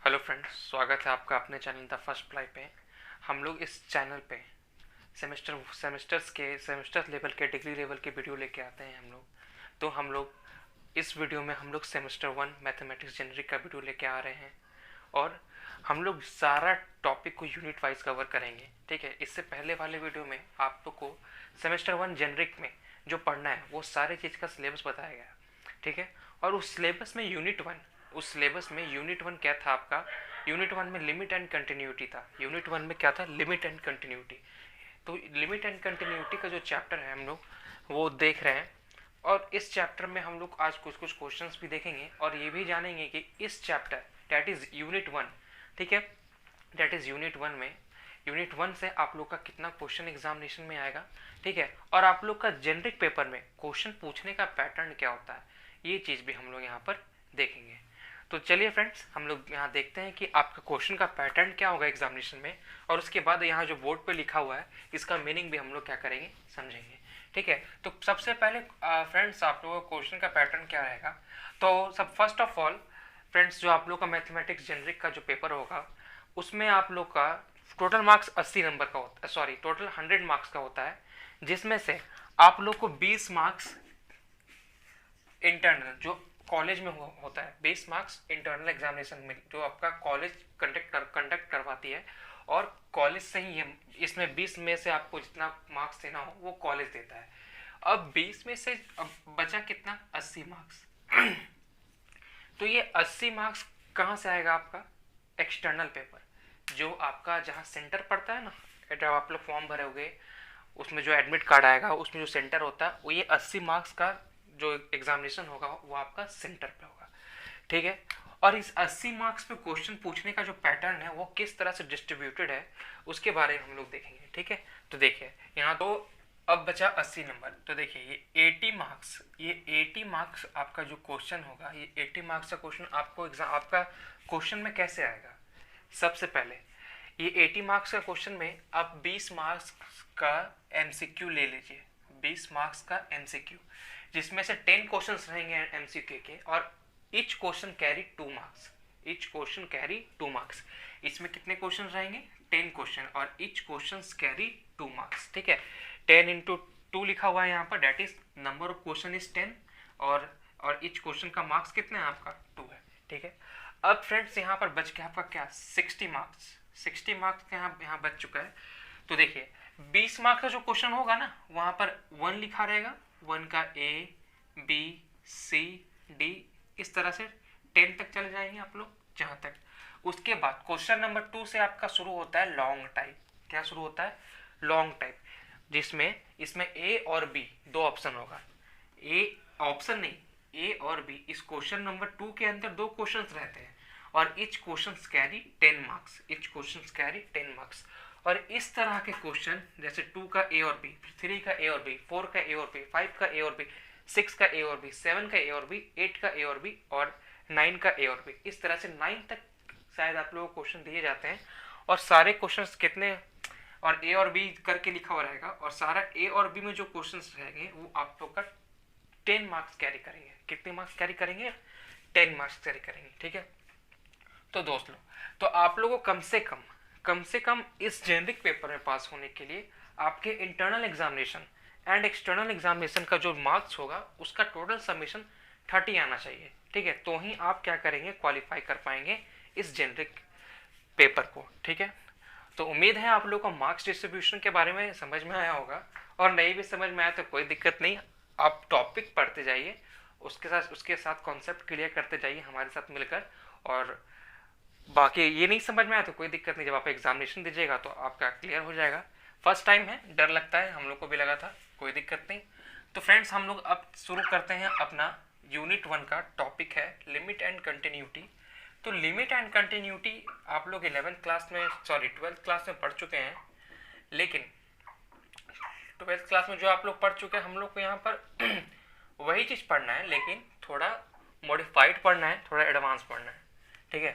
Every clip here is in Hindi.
हेलो फ्रेंड्स, स्वागत है आपका अपने चैनल द फर्स्ट प्लाई पे। हम लोग इस चैनल पे सेमेस्टर लेवल के डिग्री लेवल के वीडियो लेके आते हैं हम लोग इस वीडियो में हम लोग सेमेस्टर 1 मैथमेटिक्स जेनरिक का वीडियो लेके आ रहे हैं और हम लोग सारा टॉपिक को यूनिट वाइज कवर करेंगे। ठीक है, इससे पहले वाले वीडियो में आप लोग को सेमेस्टर 1 जेनरिक में जो पढ़ना है वो सारे चीज़ का सिलेबस बताया गया। ठीक है, और उस सिलेबस में यूनिट वन क्या था आपका? यूनिट वन में लिमिट एंड कंटिन्यूटी था। यूनिट वन में क्या था? Limit and continuity. तो लिमिट एंड कंटिन्यूटी का जो चैप्टर है हम लोग वो देख रहे हैं और इस चैप्टर में हम लोग आज कुछ कुछ क्वेश्चंस भी देखेंगे और ये भी जानेंगे कि इस chapter that is unit one, ठीक है, दैट इज यूनिट वन से आप लोग का कितना क्वेश्चन एग्जामिनेशन में आएगा। ठीक है, और आप लोग का जेनरिक पेपर में क्वेश्चन पूछने का पैटर्न क्या होता है, ये चीज़ भी हम लोग यहाँ पर देखेंगे। तो चलिए फ्रेंड्स, हम लोग यहाँ देखते हैं कि आपका क्वेश्चन का पैटर्न क्या होगा एग्जामिनेशन में, और उसके बाद यहाँ जो बोर्ड पे लिखा हुआ है इसका मीनिंग भी हम लोग क्या करेंगे, समझेंगे। ठीक है, तो सबसे पहले फ्रेंड्स आप लोगों का क्वेश्चन का पैटर्न क्या रहेगा। तो सब फर्स्ट ऑफ ऑल फ्रेंड्स, जो आप लोग का मैथमेटिक्स जेनरिक का जो पेपर होगा उसमें आप लोग का टोटल मार्क्स 80 नंबर का होता है, सॉरी टोटल 100 मार्क्स का होता है, जिसमें से आप लोग को 20 मार्क्स इंटरनल जो कॉलेज में होता है, 20 मार्क्स इंटरनल एग्जामिनेशन में जो आपका कॉलेज कंडक्ट करवाती है, और कॉलेज से ही इसमें 20 में से आपको जितना मार्क्स देना हो वो कॉलेज देता है। अब 20 में से अब बचा कितना? 80 मार्क्स। तो ये 80 मार्क्स कहाँ से आएगा? आपका एक्सटर्नल पेपर, जो आपका जहाँ सेंटर पड़ता है ना, जब आप लोग फॉर्म भरोगे उसमें जो एडमिट कार्ड आएगा उसमें जो सेंटर होता है वो ये 80 मार्क्स का जो एग्जामिनेशन होगा वो आपका सेंटर पे होगा। ठीक है, और इस 80 मार्क्स पे क्वेश्चन पूछने का जो पैटर्न है वो किस तरह से डिस्ट्रीब्यूटेड है उसके बारे में हम लोग देखेंगे। ठीक है, तो देखिए यहाँ तो अब बचा 80 नंबर, तो देखिए ये 80 मार्क्स आपका जो क्वेश्चन होगा, ये 80 मार्क्स का क्वेश्चन आपको आपका क्वेश्चन में कैसे आएगा। सबसे पहले ये 80 मार्क्स का क्वेश्चन में आप 20 मार्क्स का एमसीक्यू ले लीजिए, 20 मार्क्स का एमसीक्यू, जिसमें से 10 क्वेश्चंस रहेंगे एमसीक्यू के, और ईच क्वेश्चन कैरी 2 मार्क्स। इसमें कितने क्वेश्चन रहेंगे? 10 क्वेश्चन, और ईच क्वेश्चन कैरी 2 मार्क्स। ठीक है, 10 इंटू 2 लिखा हुआ है यहाँ पर, date is number of question is 10, और ईच क्वेश्चन का मार्क्स कितना है आपका? 2 है। ठीक है, अब फ्रेंड्स यहाँ पर बच गया आपका क्या? 60 मार्क्स यहाँ बच चुका है। तो देखिए 20 मार्क्स का जो क्वेश्चन होगा ना, वहां पर 1 लिखा रहेगा, 1 का A B C D, इस तरह से 10 तक चले जाएंगे आप लोग जहां तक। उसके बाद क्वेश्चन नंबर 2 से आपका शुरू होता है लॉन्ग टाइप। क्या शुरू होता है? लॉन्ग टाइप, जिसमें इसमें A और B दो ऑप्शन होगा। A ऑप्शन नहीं, A और B, इस क्वेश्चन नंबर 2 के अंदर 2 क्वेश्चन रहते हैं, और ईच क्वेश्चन कैरी 10 मार्क्स। और इस तरह के क्वेश्चन जैसे 2 का A और B, 3 का A और B, 4 का A और B, 5 का A और B, 6 का A और B, 7 का A और B, 8 का A और B, और 9 का A और B, इस तरह से 9 तक शायद आप लोगों को क्वेश्चन दिए जाते हैं। और सारे क्वेश्चंस कितने, और A और B करके लिखा हुआ रहेगा, और सारा A और B में जो क्वेश्चंस रहेंगे वो आप लोग का 10 मार्क्स कैरी करेंगे। कितने मार्क्स कैरी करेंगे? 10 मार्क्स कैरी करेंगे। ठीक है, तो दोस्त लोग, तो आप लोगों को कम से कम इस जेनरिक पेपर में पास होने के लिए आपके internal examination and external examination का जो मार्क्स होगा उसका टोटल समेशन 30 आना चाहिए। ठीक है, तो ही आप क्या करेंगे, क्वालिफाई कर पाएंगे इस जेनरिक पेपर को। ठीक है, तो उम्मीद है आप लोगों को मार्क्स डिस्ट्रीब्यूशन के बारे में समझ में आया होगा, और नहीं भी समझ में आया तो कोई दिक्कत नहीं, आप टॉपिक पढ़ते जाइए, उसके साथ कॉन्सेप्ट क्लियर करते जाइए हमारे साथ मिलकर। और बाकी ये नहीं समझ में आया तो कोई दिक्कत नहीं, जब आप एग्जामिनेशन दीजिएगा तो आपका क्लियर हो जाएगा। फर्स्ट टाइम है, डर लगता है, हम लोग को भी लगा था, कोई दिक्कत नहीं। तो फ्रेंड्स, हम लोग अब शुरू करते हैं अपना यूनिट 1 का टॉपिक है लिमिट एंड कंटिन्यूटी। तो लिमिट एंड कंटिन्यूटी आप लोग 11th क्लास में, सॉरी 12th क्लास में पढ़ चुके हैं, लेकिन 12th क्लास में जो आप लोग पढ़ चुके हैं, हम लोग को यहाँ पर वही चीज़ पढ़ना है, लेकिन थोड़ा मॉडिफाइड पढ़ना है, थोड़ा एडवांस पढ़ना है। ठीक है,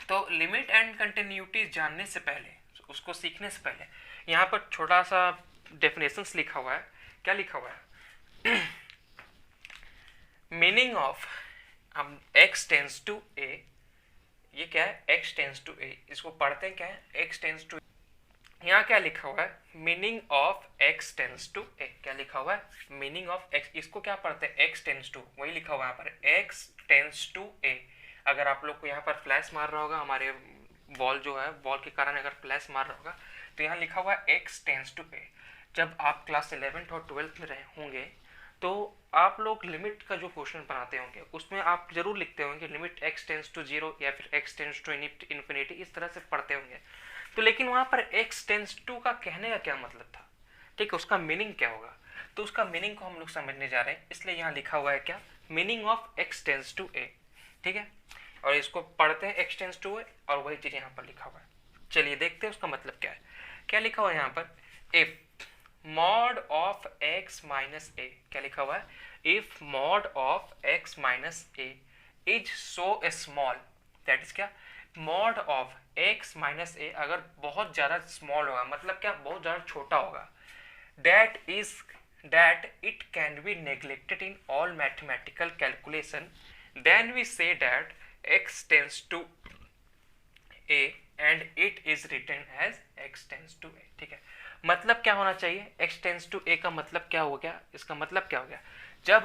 तो लिमिट एंड कंटिन्यूटी जानने से पहले, उसको सीखने से पहले यहाँ पर छोटा सा डेफिनेशंस लिखा हुआ है। क्या लिखा हुआ है? Meaning of x tends to a ये क्या है, x टेंस टू a, इसको पढ़ते हैं क्या है, x टेंस टू, यहाँ क्या लिखा हुआ है, meaning of x tends to a, क्या लिखा हुआ है, मीनिंग ऑफ x, इसको क्या पढ़ते हैं, x टेंस टू, वही लिखा हुआ है यहाँ पर x टेंस टू a। अगर आप लोग को यहाँ पर फ्लैश मार रहा होगा, हमारे बॉल जो है, बॉल के कारण अगर फ्लैश मार रहा होगा, तो यहाँ लिखा हुआ है x टेंस टू a। जब आप क्लास 11th और 12th में रहे होंगे तो आप लोग लिमिट का जो क्वेश्चन बनाते होंगे उसमें आप जरूर लिखते होंगे लिमिट x टेंस टू 0 या फिर x टेंस टू इन्फिनिटी, इस तरह से पढ़ते होंगे। तो लेकिन वहाँ पर x टेंस टू का कहने का क्या मतलब था, ठीक है, उसका मीनिंग क्या होगा, तो उसका मीनिंग को हम लोग समझने जा रहे हैं, इसलिए यहाँ लिखा हुआ है क्या, meaning of x tends to a, ठीक है, और इसको पढ़ते हैं x टेंस टू a, और वही चीज़ यहाँ पर लिखा हुआ है। चलिए देखते हैं उसका मतलब क्या है। क्या लिखा हुआ है यहाँ पर, if mod of x minus a, क्या लिखा हुआ है, if mod of x minus a is so small, that is क्या, mod of x minus a अगर बहुत ज़्यादा स्मॉल होगा, मतलब क्या, बहुत ज़्यादा छोटा होगा, that it can be neglected in all mathematical calculation, then we say that x tends to a and it is written as x tends to a, ठीक है। मतलब क्या होना चाहिए, x टेंस टू a का मतलब क्या हो गया, इसका मतलब क्या हो गया, जब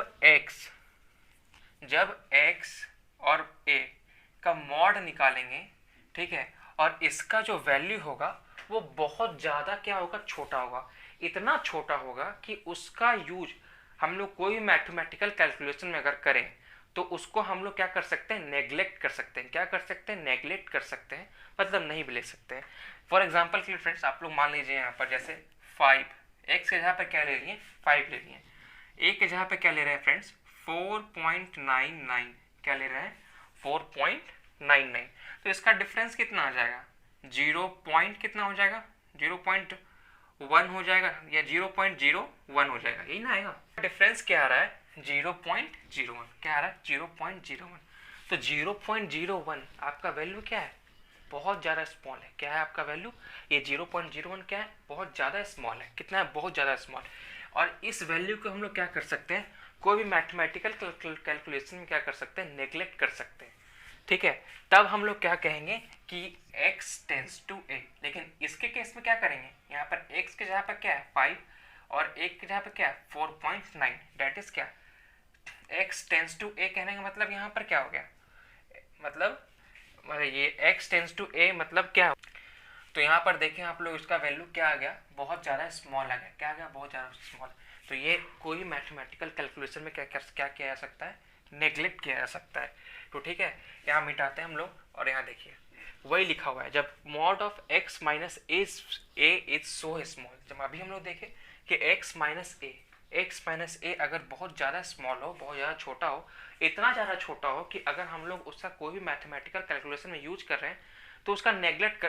x और a का मॉड निकालेंगे, ठीक है, और इसका जो वैल्यू होगा वो बहुत ज़्यादा क्या होगा, छोटा होगा, इतना छोटा होगा कि उसका यूज हम लोग कोई मैथमेटिकल कैलकुलेशन में अगर करें तो उसको हम लोग क्या कर सकते हैं, नेग्लेक्ट कर सकते हैं, क्या कर सकते हैं, नेग्लेक्ट कर सकते हैं, मतलब नहीं भी ले सकते हैं। फॉर एग्जाम्पल के लिए फ्रेंड्स, आप लोग मान लीजिए यहाँ पर जैसे 5, x के जगह पर क्या ले लिए, 5 ले लिए, a के जगह पर क्या ले रहे हैं फ्रेंड्स, 4.99, क्या ले रहे हैं, 4.99, तो इसका डिफरेंस कितना आ जाएगा, 0 पॉइंट कितना हो जाएगा, 0.1 हो जाएगा या 0.01 हो जाएगा, यही ना आएगा। डिफरेंस क्या आ रहा है, 0.01, क्या आ रहा है, 0.01, तो 0.01 आपका वैल्यू क्या है, बहुत ज़्यादा स्मॉल है, क्या है आपका वैल्यू, ये 0.01 क्या है, बहुत ज़्यादा स्मॉल है, कितना है, बहुत ज़्यादा स्मॉल। और इस वैल्यू को हम लोग क्या कर सकते हैं, कोई भी मैथमेटिकल कैलकुलेशन में क्या कर सकते हैं, नेग्लेक्ट कर सकते हैं, ठीक है, तब हम लोग क्या कहेंगे कि x टेंस टू a। लेकिन इसके केस में क्या करेंगे, यहाँ पर x के जगह पर क्या है 5 और a के जगह पर क्या है 4.9, डेट इज क्या, x टेंस टू a कहने का मतलब यहाँ पर क्या हो गया, मतलब ये x टेंस टू a मतलब क्या, तो यहाँ पर देखें आप लोग, इसका वैल्यू क्या आ गया, बहुत ज़्यादा स्मॉल आ गया, क्या आ गया, बहुत ज़्यादा स्मॉल। तो ये कोई मैथमेटिकल कैलकुलेशन में क्या किया जा सकता है, नेग्लेक्ट किया जा सकता है। तो ठीक है, यहाँ मिटाते हैं हम लोग, और यहाँ देखिए वही लिखा हुआ है, जब mod of x minus a is so small, जब अभी हम लोग देखें कि x माइनस ए अगर बहुत ज़्यादा स्मॉल हो, बहुत ज़्यादा छोटा हो, इतना ज़्यादा छोटा हो कि अगर हम लोग उसका कोई भी मैथमेटिकल कैलकुलेशन में यूज कर रहे हैं तो उसको नेग्लेक्ट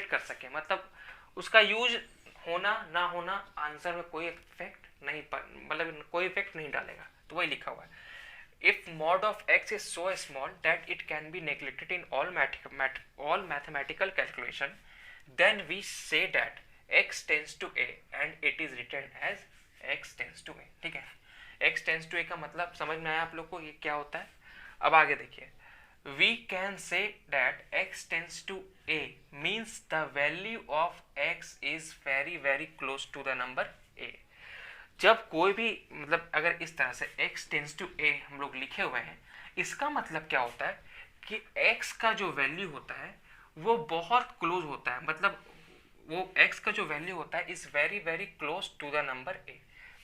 कर सके, मतलब उसका यूज होना ना होना आंसर में कोई इफेक्ट नहीं, मतलब कोई इफेक्ट नहीं डालेगा। तो वही लिखा हुआ है, if mod of x is so small that it can be neglected in all mathematical calculation, then we say that x tends to a and it is written as x tends to a, ठीक है। x tends to a का मतलब समझ में आया आप लोग को, ये क्या होता है। अब आगे देखिए, we can say that x tends to a means the value of x is very very close to the number a। जब कोई भी मतलब अगर इस तरह से x टेंस टू a हम लोग लिखे हुए हैं, इसका मतलब क्या होता है कि x का जो वैल्यू होता है वो बहुत क्लोज होता है, मतलब वो x का जो वैल्यू होता है is very very close to the number a।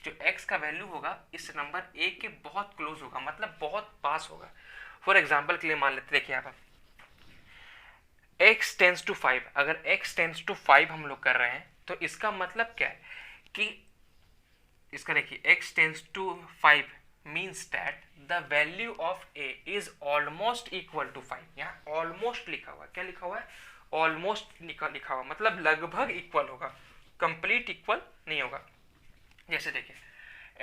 जो x का वैल्यू होगा इस नंबर a के बहुत क्लोज होगा, मतलब बहुत पास होगा। फॉर एग्जाम्पल के लिए मान लेते, देखिए यहाँ पर x टेंस टू 5, अगर x टेंस टू 5 हम लोग कर रहे हैं तो इसका मतलब क्या है कि इसका देखिए x tends to 5 means that the value of a is almost equal to 5। यहाँ ऑलमोस्ट लिखा हुआ है, क्या लिखा हुआ है, ऑलमोस्ट लिखा हुआ, मतलब लगभग इक्वल होगा, कंप्लीट इक्वल नहीं होगा। जैसे देखिए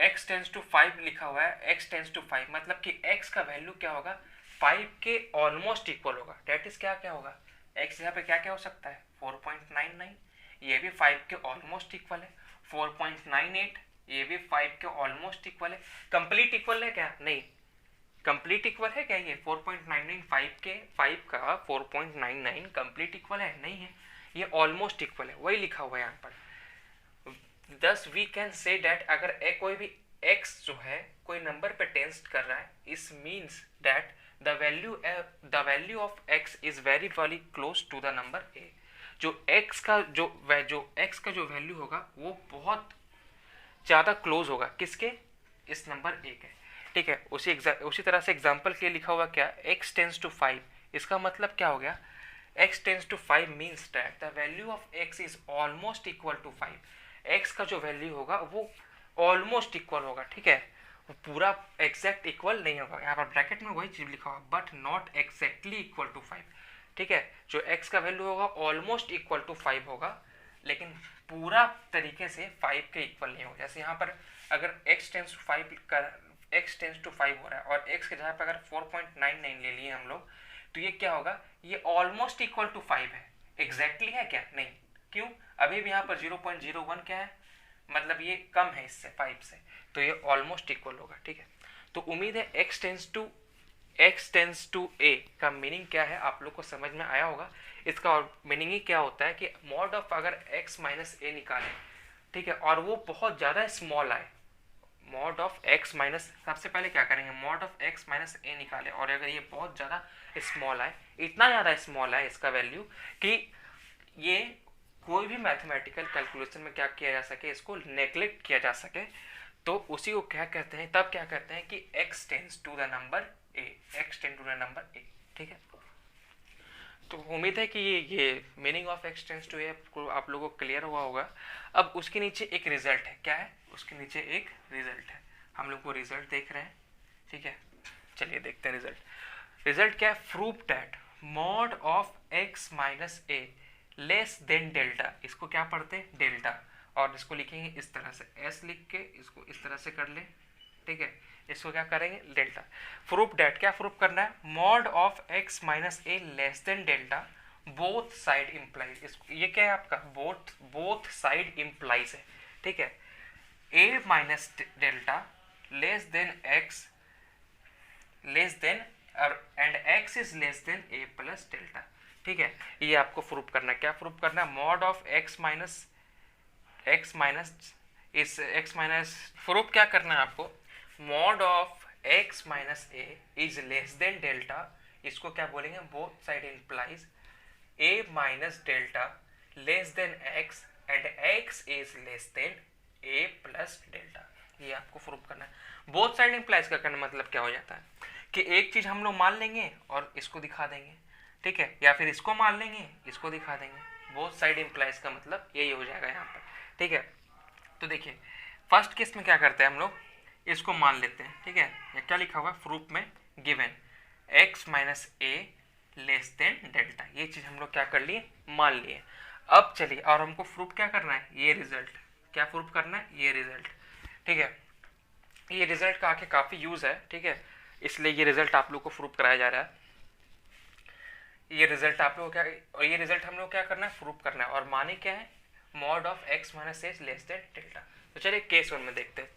x टेंस टू 5 लिखा हुआ है, x टेंस टू 5 मतलब कि x का वैल्यू क्या होगा, 5 के ऑलमोस्ट इक्वल होगा, डेट इज क्या होगा, x यहाँ पे क्या हो सकता है 4.99, ये भी 5 के ऑलमोस्ट इक्वल है, 4.98 ये भी 5 के ऑलमोस्ट इक्वल है, कंप्लीट इक्वल है क्या, नहीं, कंप्लीट इक्वल है क्या ये 4.995 के 5 का 4.99 कंप्लीट इक्वल है? नहीं है, ये ऑलमोस्ट इक्वल है, वही लिखा हुआ है यहाँ पर। thus we can say that अगर कोई भी x जो है कोई नंबर पे टेंस्ट कर रहा है, इस means that the value of x is very very close to the number a। जो x का जो वैल्यू होगा वो बहुत ज़्यादा क्लोज होगा किसके? इस नंबर a के। ठीक है, उसी तरह से एग्जाम्पल के लिखा हुआ क्या, x टेंस टू 5, इसका मतलब क्या हो गया, x tends to 5 means that the value of x is almost equal to 5। x का जो वैल्यू होगा वो ऑलमोस्ट इक्वल होगा, ठीक है, वो पूरा एग्जैक्ट इक्वल नहीं होगा। यहाँ पर ब्रैकेट में वही चीज लिखा हुआ, but not exactly equal to 5। ठीक है, जो x का वैल्यू होगा ऑलमोस्ट इक्वल टू 5 होगा, लेकिन पूरा तरीके से 5 के इक्वल नहीं होगा। जैसे यहाँ पर अगर x टेंस टू 5 हो रहा है और x के जगह पर अगर 4.99 ले लिए हम लोग, तो ये क्या होगा, ये ऑलमोस्ट इक्वल टू 5 है। एग्जैक्टली है क्या? नहीं। क्यों? अभी भी यहाँ पर 0.01 क्या है, मतलब ये कम है इससे 5 से, तो ये ऑलमोस्ट इक्वल होगा। ठीक है, तो उम्मीद है x टेंस टू a का मीनिंग क्या है आप लोग को समझ में आया होगा। इसका मीनिंग ही क्या होता है कि मॉड ऑफ अगर x माइनस a निकालें, ठीक है, और वो बहुत ज़्यादा स्मॉल आए, मॉड ऑफ x माइनस, सबसे पहले क्या करेंगे, mod of x minus a निकालें, और अगर ये बहुत ज़्यादा स्मॉल आए, इतना ज़्यादा स्मॉल आए इसका वैल्यू कि ये कोई भी मैथमेटिकल कैलकुलेशन में क्या किया जा सके, इसको नेग्लेक्ट किया जा सके, तो उसी को क्या कहते हैं, तब क्या कहते हैं कि x tends to the number a। ठीक है, तो उम्मीद है कि ये meaning of x tends to a आप लोगों को क्लियर हुआ होगा। अब उसके नीचे एक रिजल्ट है, क्या है, उसके नीचे एक रिजल्ट है, हम लोग को रिजल्ट देख रहे हैं। ठीक है, चलिए देखते हैं रिजल्ट क्या है, prove that mod of x minus a less than delta, इसको क्या पढ़ते हैं, डेल्टा, और इसको लिखेंगे इस तरह से, s लिख के इसको इस तरह से कर ले। ठीक है, इसको क्या करेंगे, डेल्टा। प्रूफ दैट, क्या प्रूफ करना है, mod of x minus a less than delta both side implies, ये क्या है आपका, बोथ साइड इम्प्लाइज है। ठीक है, a minus delta less than x less than and x is less then a plus delta. ठीक है, ये आपको प्रूफ करना है। क्या प्रूफ करना है, मॉड ऑफ x माइनस इस x माइनस, प्रूफ क्या करना है आपको, mod of x minus a is less than delta, इसको क्या बोलेंगे, both side implies a minus delta less than x and x is less then a plus delta. ये आपको प्रूफ करना है। बोथ साइड इम्प्लाइज का करना मतलब क्या हो जाता है कि एक चीज हम लोग मान लेंगे और इसको दिखा देंगे, ठीक है, या फिर इसको मान लेंगे इसको दिखा देंगे। बोथ साइड इम्प्लाइज का मतलब यही हो जाएगा यहाँ पर। ठीक है, तो देखिए फर्स्ट केस में क्या करते हैं हम लोग, इसको मान लेते हैं। ठीक है, ये क्या लिखा हुआ है प्रूफ में, given x minus a less than delta, ये चीज हम लोग क्या कर लिए, मान लिए। अब चलिए, और हमको प्रूफ क्या करना है, ये रिजल्ट, क्या प्रूफ करना है, ये रिजल्ट। ठीक है, ये रिजल्ट का आके काफी यूज है। ठीक है, इसलिए ये रिजल्ट आप लोग को प्रूफ कराया जा रहा है। ये रिजल्ट आप लोग क्या, और ये रिजल्ट हम लोग क्या करना है, प्रूफ करना है, और माने क्या है, mod of x minus a less than delta. तो चलिए केस 1 में देखते हैं।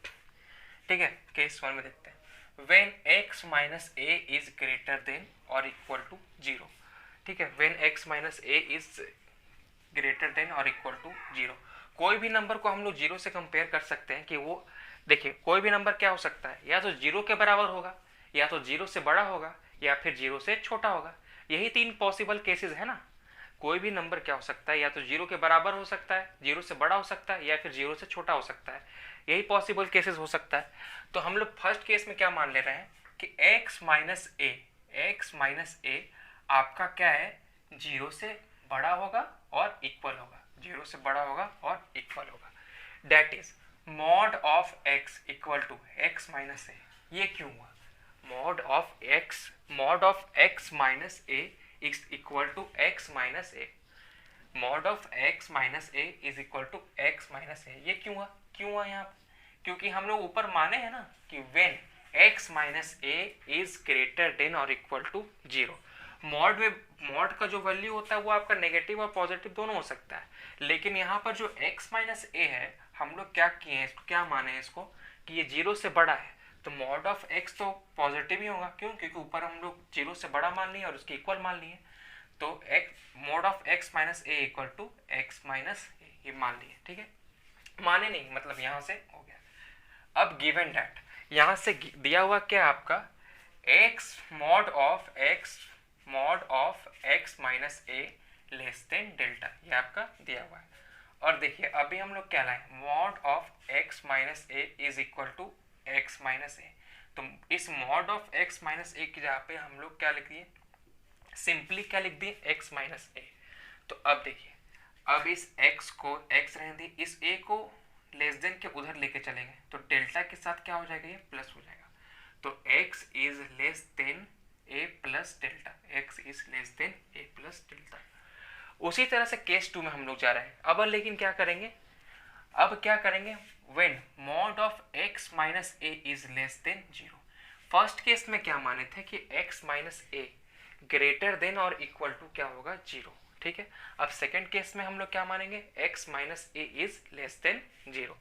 ठीक है, केस 1 में देखते हैं, when x minus a is greater then और इक्वल टू 0। ठीक है, when x minus a is greater then और इक्वल टू 0, कोई भी नंबर को हम लोग 0 से कंपेयर कर सकते हैं कि वो, देखिए कोई भी नंबर क्या हो सकता है, या तो 0 के बराबर होगा, या तो 0 से बड़ा होगा, या फिर 0 से छोटा होगा। यही 3 पॉसिबल केसेस है ना। कोई भी नंबर क्या हो सकता है, या तो 0 के बराबर हो सकता है, 0 से बड़ा हो सकता है, या फिर 0 से छोटा हो सकता है। यही पॉसिबल केसेस हो सकता है। तो हम लोग फर्स्ट केस में क्या मान ले रहे हैं कि x माइनस a आपका क्या है, 0 से बड़ा होगा और इक्वल होगा, 0 से बड़ा होगा और इक्वल होगा। That is mod of x equal to x minus a। ये क्यों हुआ, mod of x minus a is equal to x minus a, mod of x minus a is equal to x minus a। ये क्यों हुआ यहाँ पर, क्योंकि हम लोग ऊपर माने हैं ना कि when x minus a is greater then और इक्वल टू 0। मॉड में, मॉड का जो वैल्यू होता है वो आपका नेगेटिव और पॉजिटिव दोनों हो सकता है, लेकिन यहाँ पर जो x माइनस a है, हम लोग क्या किए हैं, इसको क्या माने हैं इसको कि ये 0 से बड़ा है, तो मॉड ऑफ एक्स तो पॉजिटिव ही होगा, क्यों? क्योंकि ऊपर हम लोग 0 से बड़ा मान लिए और उसके इक्वल मान लिए, तो mod of x minus a equal to x minus a, ये मान लिए, ठीक है। माने नहीं, मतलब यहाँ से हो गया। अब गिवन डैट यहाँ से दिया हुआ क्या आपका, x mod of x minus A less than delta, ये आपका दिया हुआ है। और देखिए अभी हम लोग क्या लाए, mod of x minus a is equal to x minus a. तो इस mod of x minus a की जगह पे हम लोग क्या लिख दिए, सिंपली क्या लिख दिए, एक्स माइनस ए। तो अब देखिए, अब इस x को x रहने दी, इस a को लेस देन के उधर लेके चलेंगे तो डेल्टा के साथ क्या हो जाएगा, ये प्लस हो जाएगा। तो x is less then a plus delta, x is less then a plus delta. उसी तरह से केस 2 में हम लोग जा रहे हैं। अब लेकिन क्या करेंगे, अब क्या करेंगे, when mod of x minus a is less then 0। First case में क्या माने थे कि x minus a greater than और इक्वल टू क्या होगा, 0, ठीक है। अब सेकंड केस में हम लोग क्या मानेंगे, x minus a is less then 0।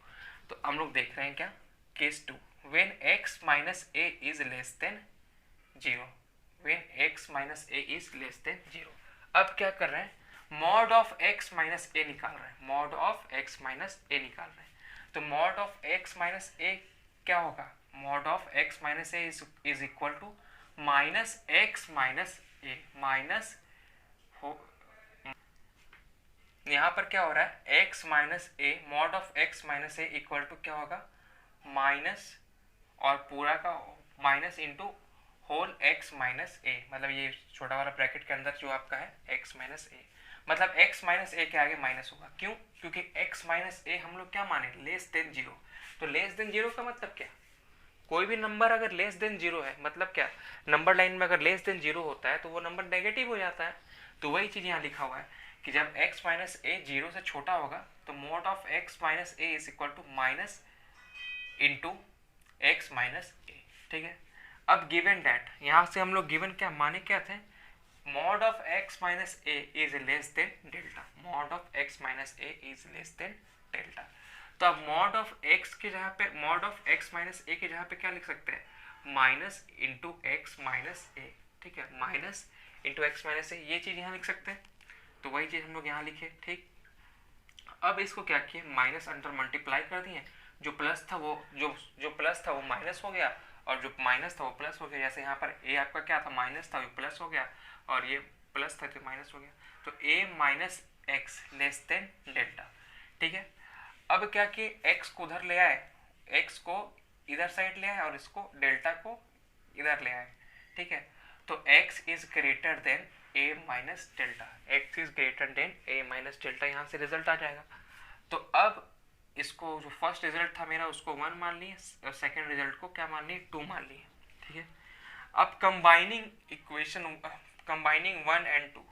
तो हम लोग देख रहे हैं क्या, case 2, when x minus a is less then 0, when x minus a is less then 0। अब क्या कर रहे हैं, मॉड ऑफ x माइनस ए निकाल रहे हैं, मॉड ऑफ x माइनस ए निकाल रहे हैं। तो मॉड ऑफ x माइनस ए क्या होगा, mod of x minus a is equal to minus x minus a, minus यहाँ पर क्या हो रहा है, x minus a, mod of x minus a equal to क्या होगा, माइनस और पूरा का minus into whole x minus a, मतलब ये छोटा वाला ब्रैकेट के अंदर जो आपका है x माइनस ए, मतलब x माइनस ए के आगे माइनस होगा, क्यों? क्योंकि x माइनस ए हम लोग क्या माने, लेस देन 0। तो लेस देन 0 का मतलब क्या, कोई भी नंबर अगर लेस देन 0 है, मतलब क्या, नंबर लाइन में अगर लेस देन 0 होता है तो वो नंबर नेगेटिव हो जाता है। तो वही चीज़ यहाँ लिखा हुआ है कि जब x माइनस ए 0 से छोटा होगा तो mod of x minus a is equal to minus into x minus a, ठीक है। अब गिवन डैट, यहाँ से हम लोग गिवन क्या माने क्या थे, mod of x minus a is less than delta, mod of x minus a is less than delta. तो अब मॉड ऑफ x की जगह पे, mod of x minus a की जगह पे क्या लिख सकते हैं, minus into x minus a, ठीक है, minus into x minus a, ये चीज़ यहाँ लिख सकते हैं। तो वही चीज़ हम लोग यहाँ लिखे, ठीक। अब इसको क्या किए, माइनस अंडर मल्टीप्लाई कर दिए, जो प्लस था वो जो प्लस था वो माइनस हो गया और जो माइनस था वो प्लस हो गया। जैसे यहाँ पर a आपका क्या था, माइनस था, वो प्लस हो गया, और ये प्लस था तो माइनस हो गया। तो a minus x less than delta, ठीक है। अब क्या किए, x को उधर ले आए, x को इधर साइड ले आए और इसको डेल्टा को इधर ले आए, ठीक है। तो x is greater then a minus delta, x is greater then a minus delta, यहाँ से रिजल्ट आ जाएगा। तो अब इसको जो फर्स्ट रिजल्ट था मेरा उसको 1 मान लिए और सेकंड रिजल्ट को क्या मान लिए, 2 मान लिए, ठीक है। अब कंबाइनिंग इक्वेशन, कंबाइनिंग 1 एंड 2,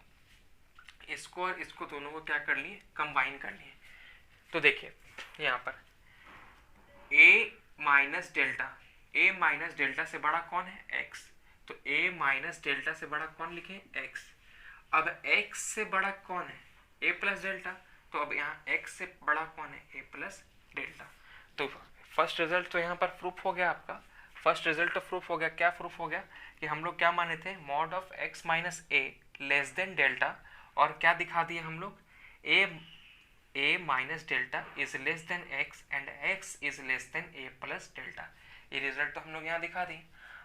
इसको और इसको दोनों को क्या कर लिए, कंबाइन कर लिए। तो देखिए यहाँ पर a माइनस डेल्टा से बड़ा कौन है, x। तो a माइनस डेल्टा से बड़ा कौन लिखे, x। अब x से बड़ा कौन है, a प्लस डेल्टा। तो अब यहाँ x से बड़ा कौन है, a प्लस डेल्टा। तो फर्स्ट रिजल्ट तो यहाँ पर प्रूफ हो गया आपका, फर्स्ट रिजल्ट तो प्रूफ हो गया। क्या प्रूफ हो गया कि हम लोग क्या माने थे, mod of x minus A less than delta, और क्या दिखा दिए हम लोग, a minus delta is less then x and x is less then a plus delta. ये रिजल्ट तो हम लोग यहाँ दिखा दिए।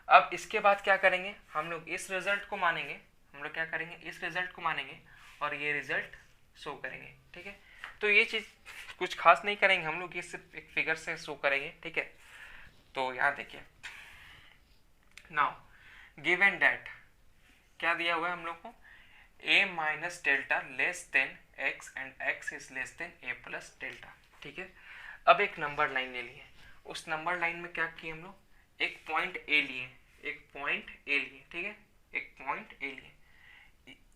अब इसके बाद क्या करेंगे, हम लोग इस रिजल्ट को मानेंगे, हम लोग क्या करेंगे, इस रिजल्ट को मानेंगे और ये रिजल्ट शो करेंगे, ठीक है। तो ये चीज़ कुछ खास नहीं करेंगे हम लोग, ये सिर्फ एक फिगर से शो करेंगे, ठीक है। तो यहाँ देखिए, नाउ गिवन डैट क्या दिया हुआ है हम लोग को, a minus delta less than x and x is less then a plus delta, ठीक है। अब एक नंबर लाइन ले लिए, उस नंबर लाइन में क्या किए हम लोग, एक पॉइंट a लिए, एक पॉइंट a लिए, ठीक है, एक पॉइंट a लिए।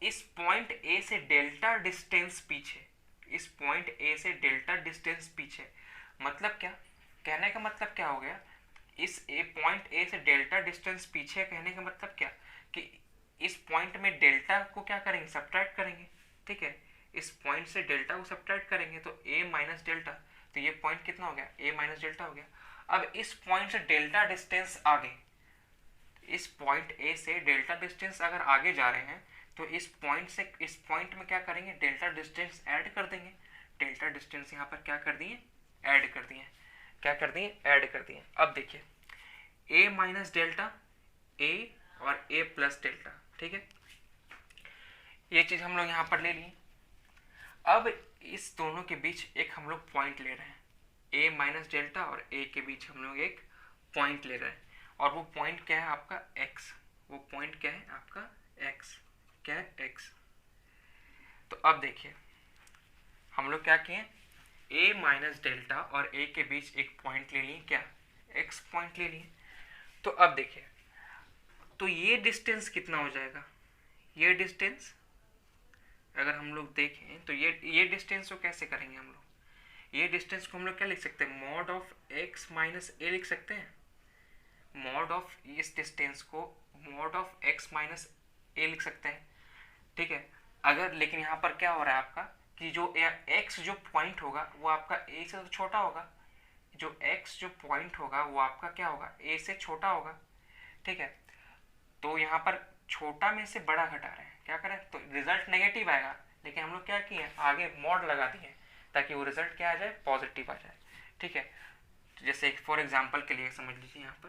इस पॉइंट a से डेल्टा डिस्टेंस पीछे, इस पॉइंट a से डेल्टा डिस्टेंस पीछे, मतलब क्या, कहने का मतलब क्या हो गया, इस पॉइंट a से डेल्टा डिस्टेंस पीछे, कहने का मतलब क्या कि इस पॉइंट में डेल्टा को क्या करेंगे, सब्ट्रैक्ट करेंगे, ठीक है। इस पॉइंट से डेल्टा को सब्ट्रैक्ट करेंगे तो a माइनस डेल्टा, तो ये पॉइंट कितना हो गया, a माइनस डेल्टा हो गया। अब इस पॉइंट से डेल्टा डिस्टेंस आगे, इस पॉइंट ए से डेल्टा डिस्टेंस अगर आगे जा रहे हैं तो इस पॉइंट से इस पॉइंट में क्या करेंगे, डेल्टा डिस्टेंस ऐड कर देंगे। डेल्टा डिस्टेंस यहाँ पर क्या कर दिए, ऐड कर दिए। क्या कर दिए, ऐड कर दिए। अब देखिए a माइनस डेल्टा a और a प्लस डेल्टा, ठीक है, ये चीज हम लोग यहाँ पर ले लिए। अब इस दोनों के बीच एक हम लोग पॉइंट ले रहे हैं, a माइनस डेल्टा और a के बीच हम लोग एक पॉइंट ले रहे हैं, और वो पॉइंट क्या है आपका x, वो पॉइंट क्या है आपका x, क्या है x। तो अब देखिए हम लोग क्या किए, a माइनस डेल्टा और a के बीच एक पॉइंट ले लिए, क्या, x पॉइंट ले लिए। तो अब देखिए, तो ये डिस्टेंस कितना हो जाएगा, ये डिस्टेंस अगर हम लोग देखें तो ये डिस्टेंस को कैसे करेंगे हम लोग, ये डिस्टेंस को हम लोग क्या लिख सकते हैं, mod of x minus a लिख सकते हैं। मॉड ऑफ इस डिस्टेंस को mod of x minus a लिख सकते हैं, ठीक है। अगर लेकिन यहाँ पर क्या हो रहा है आपका कि जो x जो पॉइंट होगा वो आपका a से तो छोटा होगा, जो x जो पॉइंट होगा वो आपका क्या होगा, a से छोटा होगा, ठीक है। तो यहाँ पर छोटा में से बड़ा घटा रहे हैं, क्या करें, तो रिजल्ट नेगेटिव आएगा, लेकिन हम लोग क्या किए, आगे मॉड लगा दिए ताकि वो रिजल्ट क्या आ जाए, पॉजिटिव आ जाए, ठीक है। तो जैसे फॉर एग्जांपल के लिए समझ लीजिए यहाँ पर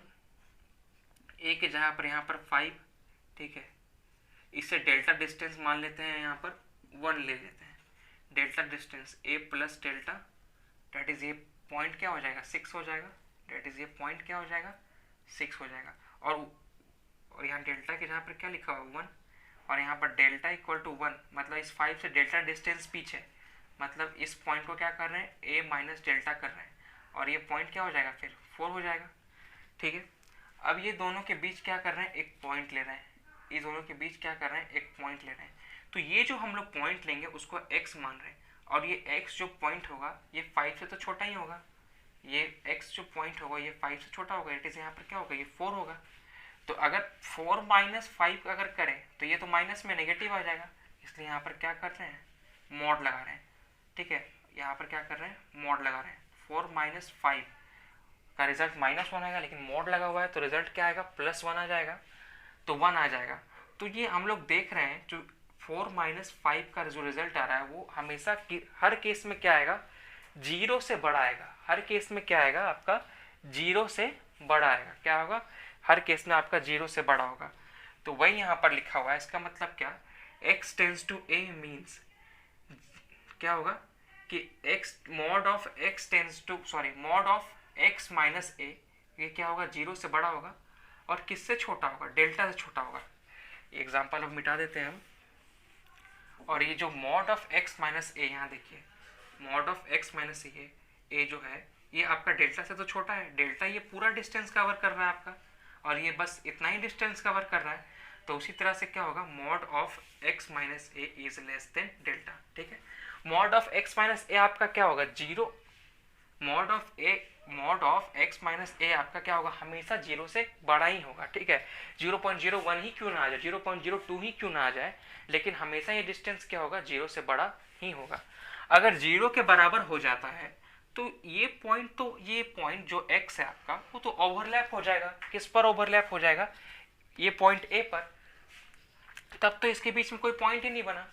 a के जगह पर यहाँ पर 5, ठीक है, इससे डेल्टा डिस्टेंस मान लेते हैं यहाँ पर 1 ले लेते हैं। Delta distance a plus delta date is ये पॉइंट क्या हो जाएगा, 6 हो जाएगा, डेट इज ये पॉइंट क्या हो जाएगा, 6 हो जाएगा। और यहाँ डेल्टा के जहाँ पर क्या लिखा हुआ 1, और यहाँ पर डेल्टा इक्वल टू 1, मतलब इस 5 से डेल्टा डिस्टेंस पीछे, मतलब इस पॉइंट को क्या कर रहे हैं, a माइनस डेल्टा कर रहे हैं, और ये पॉइंट क्या हो जाएगा फिर 4 हो जाएगा, ठीक है। अब ये दोनों के बीच क्या कर रहे हैं, एक पॉइंट ले रहे हैं, ये दोनों के बीच क्या कर रहे हैं, एक पॉइंट ले रहे हैं। तो ये जो हम लोग पॉइंट लेंगे उसको x मान रहे हैं, और ये x जो पॉइंट होगा ये 5 से तो छोटा ही होगा, ये x जो पॉइंट होगा ये 5 से छोटा होगा, इट इज यहाँ पर क्या होगा, ये 4 होगा। तो अगर 4 माइनस 5 अगर करें तो ये तो माइनस में नेगेटिव आ जाएगा, इसलिए यहाँ पर क्या कर रहे हैं, मॉड लगा रहे हैं, ठीक है। यहाँ पर क्या कर रहे हैं, मॉड लगा रहे हैं। 4 माइनस 5 का रिजल्ट -1 आएगा, लेकिन मॉड लगा हुआ है तो रिजल्ट क्या आएगा, +1 आ जाएगा, तो 1 आ जाएगा। तो ये हम लोग देख रहे हैं जो 4 माइनस 5 का जो रिजल्ट आ रहा है वो हमेशा हर केस में क्या आएगा, 0 से बड़ा आएगा। हर केस में क्या आएगा आपका, 0 से बड़ा आएगा। क्या होगा, हर केस में आपका 0 से बड़ा होगा। तो वही यहाँ पर लिखा हुआ है, इसका मतलब क्या, x tends to a means क्या होगा कि mod of x minus a, ये क्या होगा, 0 से बड़ा होगा, और किससे छोटा होगा, डेल्टा से छोटा होगा। एग्जाम्पल अब मिटा देते हैं हम। और ये जो mod of x minus a, यहाँ देखिए मॉड ऑफ x माइनस ए जो है ये आपका डेल्टा से तो छोटा है, डेल्टा ये पूरा डिस्टेंस कवर कर रहा है आपका, और ये बस इतना ही डिस्टेंस कवर कर रहा है। तो उसी तरह से क्या होगा, mod of x minus a is less than delta, ठीक है। मॉड ऑफ x माइनस ए आपका क्या होगा, 0। मॉड ऑफ x माइनस ए आपका क्या होगा, हमेशा 0 से बड़ा ही होगा, ठीक है। 0.01 ही क्यों ना आ जाए, 0.02 ही क्यों ना आ जाए, लेकिन हमेशा ये डिस्टेंस क्या होगा, 0 से बड़ा ही होगा। अगर 0 के बराबर हो जाता है तो ये पॉइंट जो x है आपका वो तो ओवरलैप हो जाएगा। किस पर ओवरलैप हो जाएगा, ये पॉइंट a पर, तब तो इसके बीच में कोई पॉइंट ही नहीं बना।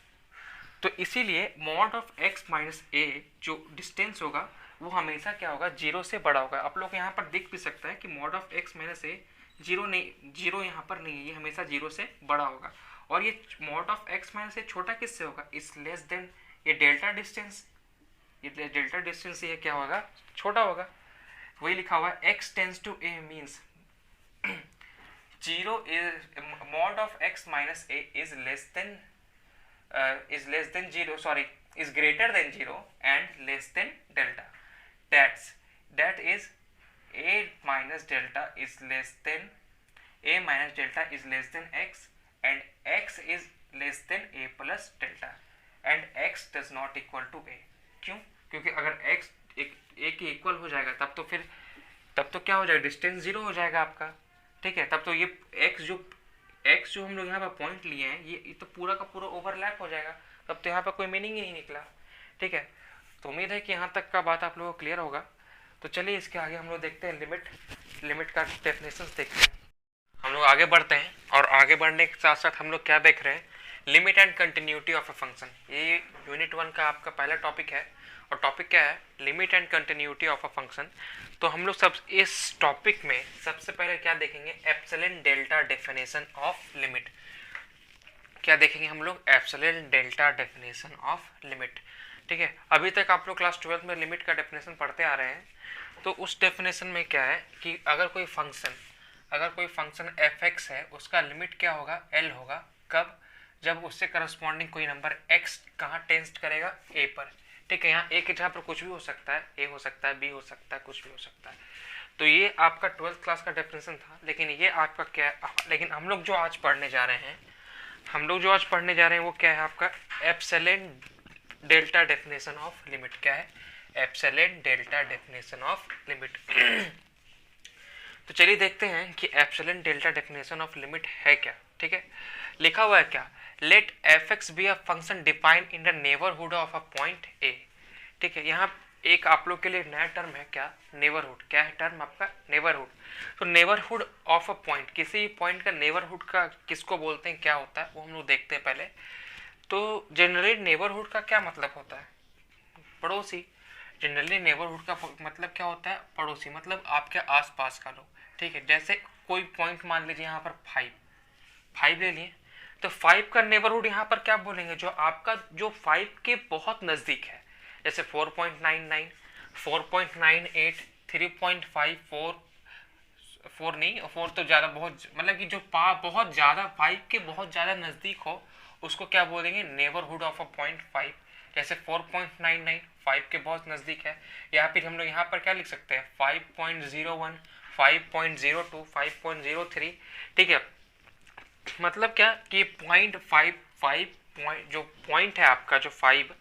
तो इसीलिए मॉड ऑफ x माइनस ए जो डिस्टेंस होगा वो हमेशा क्या होगा, 0 से बड़ा होगा। आप लोग यहाँ पर देख भी सकता है कि मॉड ऑफ x माइनस ए 0 यहाँ पर नहीं है, ये हमेशा 0 से बड़ा होगा। और ये मॉड ऑफ x माइनस ए छोटा किससे होगा, इस लेस देन ये डेल्टा डिस्टेंस, ये क्या होगा, छोटा होगा। वही लिखा हुआ है x tends to a means 0 is mod of x minus a is greater than 0 and less than delta. That is a minus delta is less than x, and x is less than a plus delta, and x does not equal to a. क्यों, क्योंकि अगर x a के इक्वल हो जाएगा तब तो क्या हो जाएगा, डिस्टेंस 0 हो जाएगा आपका, ठीक है। तब तो ये x जो हम लोग यहाँ पर पॉइंट लिए हैं ये तो पूरा का पूरा ओवरलैप हो जाएगा, तब तो यहाँ पर कोई मीनिंग ही नहीं निकला, ठीक है। तो उम्मीद है कि यहाँ तक का बात आप लोगों को क्लियर होगा। तो चलिए इसके आगे हम लोग देखते हैं लिमिट का डेफिनेशन देखते हैं। हम लोग आगे बढ़ते हैं और आगे बढ़ने के साथ साथ हम लोग क्या देख रहे हैं, limit and continuity of a function. ये यूनिट 1 का आपका पहला टॉपिक है और टॉपिक क्या है, limit and continuity of a function. तो हम लोग सब इस टॉपिक में सबसे पहले क्या देखेंगे, epsilon delta definition of limit. क्या देखेंगे हम लोग, epsilon delta definition of limit. ठीक है, अभी तक आप लोग क्लास 12 में लिमिट का डेफिनेशन पढ़ते आ रहे हैं। तो उस डेफिनेशन में क्या है कि अगर कोई फंक्शन f(x) है, उसका लिमिट क्या होगा, l होगा। कब, जब उससे करस्पॉन्डिंग कोई नंबर x कहाँ टेंस्ट करेगा, a पर। ठीक है, यहाँ a की जगह पर कुछ भी हो सकता है, a हो सकता है, b हो सकता है, कुछ भी हो सकता है। तो ये आपका 12th क्लास का डेफिनेशन था। लेकिन ये आपका क्या, लेकिन हम लोग जो आज पढ़ने जा रहे हैं वो क्या है आपका, epsilon delta definition of limit. क्या है, epsilon delta definition of limit. तो चलिए देखते हैं कि epsilon delta definition of limit है क्या। ठीक है, लिखा हुआ है क्या, let f(x) be a function defined in the neighbourhood of a point a। ठीक है, यहाँ एक आप लोग के लिए नया टर्म है, क्या, नेबरहुड। क्या है टर्म आपका, नेबरहुड। तो नेबरहुड ऑफ अ पॉइंट, किसी पॉइंट का नेबरहुड का किसको बोलते हैं, क्या होता है, वो हम लोग देखते हैं पहले। तो जनरली नेबरहुड का क्या मतलब होता है, पड़ोसी। जनरली नेबरहुड का मतलब क्या होता है, पड़ोसी, मतलब आपके आसपास का लोग। ठीक है, जैसे कोई पॉइंट मान लीजिए यहाँ पर 5 ले लिए, तो 5 का नेबरहुड यहाँ पर क्या बोलेंगे, जो आपका जो 5 के बहुत नज़दीक है। जैसे 4.99, 4.98, 3.54, 4 नहीं, 4 तो ज़्यादा, बहुत मतलब कि जो बहुत ज़्यादा 5 के बहुत ज़्यादा नज़दीक हो, उसको क्या बोलेंगे, नेबरहुड ऑफ अ पॉइंट 5। जैसे 4.99 5 के बहुत नज़दीक है। या फिर हम लोग यहाँ पर क्या लिख सकते हैं, 5.01, 5.02, 5.03। ठीक है, मतलब क्या कि जो पॉइंट है आपका, जो 5,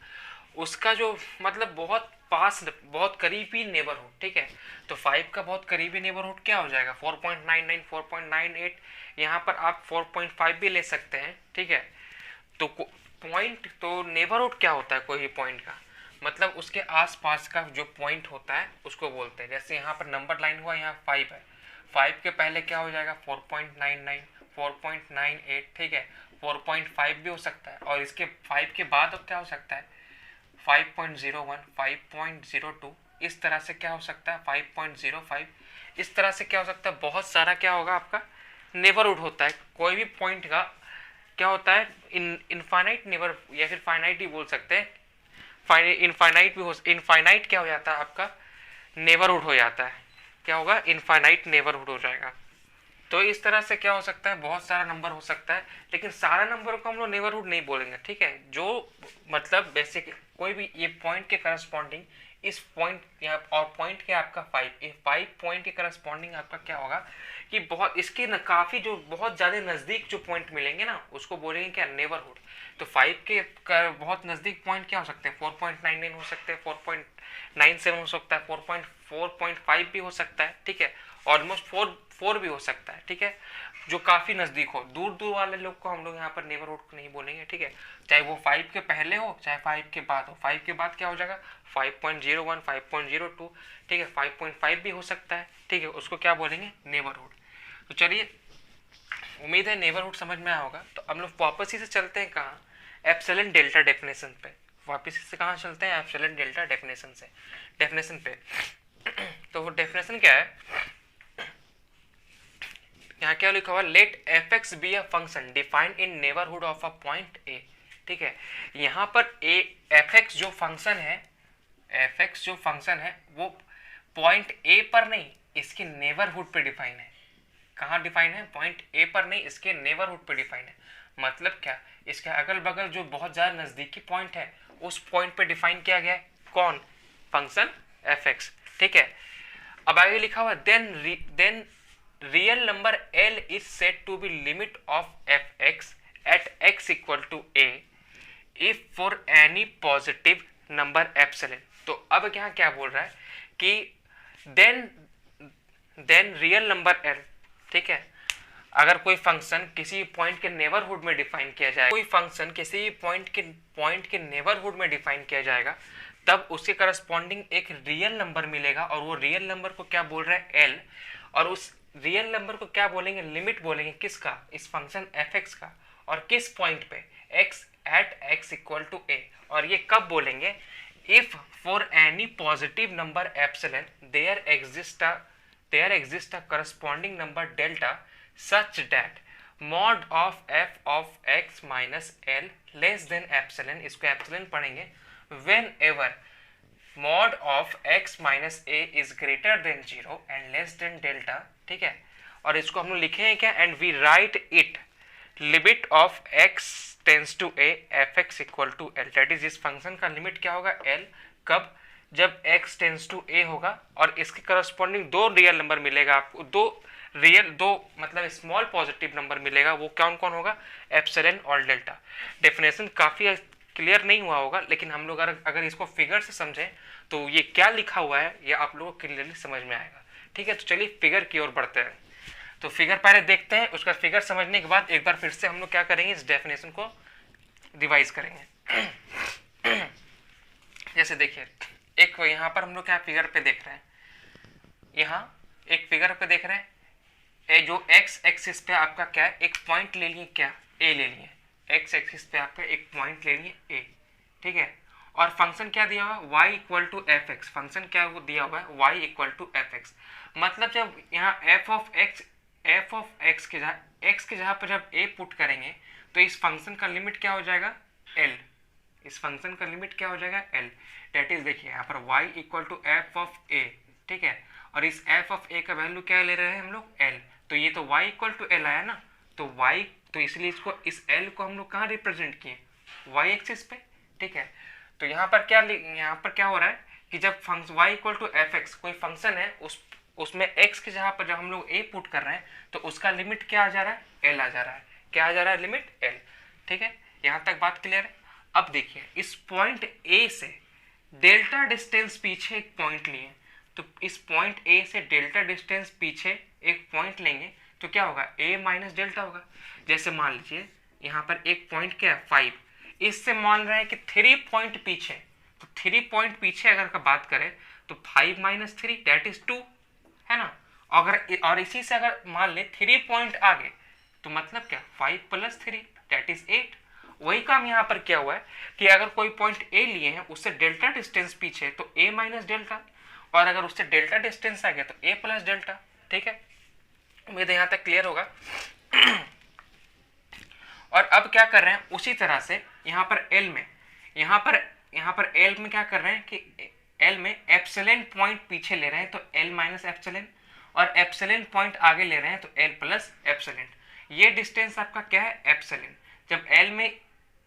उसका जो मतलब बहुत पास, बहुत करीबी नेबरहुड। ठीक है, तो 5 का बहुत करीबी नेबरहुड क्या हो जाएगा, 4.99, 4.98। यहाँ पर आप 4.5 भी ले सकते हैं। ठीक है, तो पॉइंट, तो नेबरहुड क्या होता है, कोई भी पॉइंट का मतलब उसके आसपास का जो पॉइंट होता है उसको बोलते हैं। जैसे यहाँ पर नंबर लाइन हुआ, यहाँ 5 है, 5 के पहले क्या हो जाएगा, 4.99, 4.98। ठीक है, 4.5 भी हो सकता है, और इसके 5 के बाद अब क्या हो सकता है, 5.01, 5.02, इस तरह से क्या हो सकता है, 5.05, इस तरह से क्या हो सकता है, बहुत सारा क्या होगा आपका नेबरहुड होता है। कोई भी पॉइंट का क्या होता है, इनफाइनाइट नेबर, या फिर फाइनाइट ही बोल सकते हैं, इनफाइनाइट भी हो, इनफाइनाइट क्या हो जाता है आपका, नेबरहुड हो जाता है। क्या होगा, इनफाइनाइट नेबरहुड हो जाएगा। तो इस तरह से क्या हो सकता है, बहुत सारा नंबर हो सकता है, लेकिन सारा नंबर को हम लोग नेबरहुड नहीं बोलेंगे। ठीक है, जो मतलब बेसिक कोई भी ये पॉइंट के करस्पॉन्डिंग, इस पॉइंट यहाँ और पॉइंट के आपका 5 पॉइंट के करस्पॉन्डिंग आपका क्या होगा कि बहुत इसके न काफ़ी जो बहुत ज़्यादा नज़दीक जो पॉइंट मिलेंगे ना, उसको बोलेंगे क्या, नेबरहुड। तो 5 के बहुत नज़दीक पॉइंट क्या हो सकते हैं, 4.99 हो सकते हैं, 4.97 हो सकता है, 4.5 भी हो सकता है। ठीक है, ऑलमोस्ट 4 भी हो सकता है। ठीक है, जो काफ़ी नज़दीक हो, दूर दूर वाले लोग को हम लोग यहाँ पर नेबरहुड को नहीं बोलेंगे। ठीक है, चाहे वो 5 के पहले हो, चाहे 5 के बाद हो। 5 के बाद क्या हो जाएगा, 5.01, 5.02। ठीक है, 5.5 भी हो सकता है। ठीक है, उसको क्या बोलेंगे, नेबरहुड। तो चलिए, उम्मीद है नेबरहुड समझ में आया होगा। तो हम लोग वापस ही से चलते हैं कहाँ, एप्सिलॉन डेल्टा डेफिनेशन पे। वापस से कहाँ चलते हैं, एप्सिलॉन डेल्टा डेफिनेशन पे। तो वो डेफिनेशन क्या है, यहाँ क्या लिखा हुआ, let f(x) be a function defined in neighbourhood of a point a। ठीक है, यहाँ पर f(x) जो फंक्शन है वो पॉइंट a पर नहीं, इसके नेबरहुड पे डिफाइन है। कहाँ डिफाइन है, पॉइंट a पर नहीं, इसके नेबरहुड पे डिफाइन है। मतलब क्या, इसके अगल बगल जो बहुत ज़्यादा नज़दीकी पॉइंट है, उस पॉइंट पे डिफाइन किया गया है, कौन, फंक्शन f(x). ठीक है, अब आगे लिखा हुआ, then real number L is said to be limit of f(x) at x equal to a if for any positive number epsilon। तो अब यहाँ क्या बोल रहा है कि then real number L। ठीक है, अगर कोई फंक्शन किसी पॉइंट के नेबरहुड में डिफाइन किया जाए, कोई फंक्शन किसी पॉइंट के नेबरहुड में डिफाइन किया जाएगा, तब उसके करस्पॉन्डिंग एक रियल नंबर मिलेगा, और वो रियल नंबर को क्या बोल रहा है, एल, और उस रियल नंबर को क्या बोलेंगे, लिमिट बोलेंगे, किसका, इस फंक्शन एफ एक्स का, और किस पॉइंट पे, x at x equal to a. और ये कब बोलेंगे, if for any positive number epsilon there exist a corresponding number delta such that mod of f of x minus l less than epsilon, इसको एप्सिलॉन पढ़ेंगे, whenever mod of x minus a is greater than 0 and less than delta, ठीक है। और इसको हम लोग लिखे हैं क्या, and we write it limit of x tends to a f x equal to l, that is इस फंक्शन का लिमिट क्या होगा, एल, कब, जब x टेंस टू a होगा, और इसके करस्पॉन्डिंग दो रियल नंबर मिलेगा आपको, दो मतलब स्मॉल पॉजिटिव नंबर मिलेगा, वो कौन कौन होगा, एप्सिलॉन और डेल्टा। डेफिनेशन काफ़ी क्लियर नहीं हुआ होगा, लेकिन हम लोग अगर इसको फिगर से समझें तो ये क्या लिखा हुआ है ये आप लोगों को क्लियरली समझ में आएगा, ठीक है। तो चलिए फिगर की ओर बढ़ते हैं। तो फिगर पहले देखते हैं, उसका फिगर समझने के बाद एक बार फिर से हम लोग क्या करेंगे, इस डेफिनेशन को रिवाइज करेंगे। जैसे देखिए, एक यहाँ पर हम लोग क्या फिगर पे देख रहे हैं, यहाँ एक फिगर पे देख रहे हैं, जो एक्स एक्सिस पे आपका क्या है, एक पॉइंट ले लिए, क्या, ए ले लिए, एक्स एक्सिस पे आपका एक पॉइंट ले लिए ए, ठीक है। और फंक्शन क्या दिया हुआ है, y equal to f x, function क्या दिया हुआ है, y equal to f x. मतलब जब यहाँ f ऑफ x के जहाँ पर जब a पुट करेंगे तो इस फंक्शन का लिमिट क्या हो जाएगा, l, इस फंक्शन का लिमिट क्या हो जाएगा, l, डेट इज देखिए यहाँ पर y equal to f of a, ठीक है। और इस f ऑफ a का वैल्यू क्या ले रहे हैं हम लोग, l, तो ये तो y इक्वल टू l आया ना, तो y, तो इसलिए इसको, इस l को हम लोग कहाँ रिप्रेजेंट किए, y एक्सिस पे, ठीक है। तो यहाँ पर क्या हो रहा है कि जब function y equal to f x, कोई फंक्शन है, उसमें x के जहाँ पर जब हम लोग a पुट कर रहे हैं तो उसका लिमिट क्या आ जा रहा है, l आ जा रहा है, क्या आ जा रहा है, लिमिट l, ठीक है। यहाँ तक बात क्लियर है। अब देखिए, इस पॉइंट a से डेल्टा डिस्टेंस पीछे एक पॉइंट लिए, तो इस पॉइंट a से डेल्टा डिस्टेंस पीछे एक पॉइंट लेंगे तो क्या होगा, a माइनस डेल्टा होगा। जैसे मान लीजिए यहाँ पर एक पॉइंट क्या है 5, इससे मान रहे हैं कि 3 पॉइंट पीछे, तो 3 पॉइंट पीछे अगर का बात करें तो 5 माइनस 3 दैट इज 2, है ना। और इसी से अगर मान ले 3 पॉइंट आगे तो मतलब क्या, 5 प्लस 3 दैट इज 8। वही काम यहाँ पर क्या हुआ है कि अगर कोई पॉइंट ए लिए हैं, उससे डेल्टा डिस्टेंस पीछे तो a माइनस डेल्टा, और अगर उससे डेल्टा डिस्टेंस आ गया तो a प्लस डेल्टा, ठीक है। उम्मीद है यहाँ तक क्लियर होगा। और अब क्या कर रहे हैं, उसी तरह से यहाँ पर L में, यहाँ पर L में क्या कर रहे हैं कि L में एप्सिलॉन पॉइंट पीछे ले रहे हैं तो L माइनस एप्सिलॉन, और एप्सिलॉन पॉइंट आगे ले रहे हैं तो L प्लस एप्सिलॉन। ये डिस्टेंस आपका क्या है, एप्सिलॉन। जब L में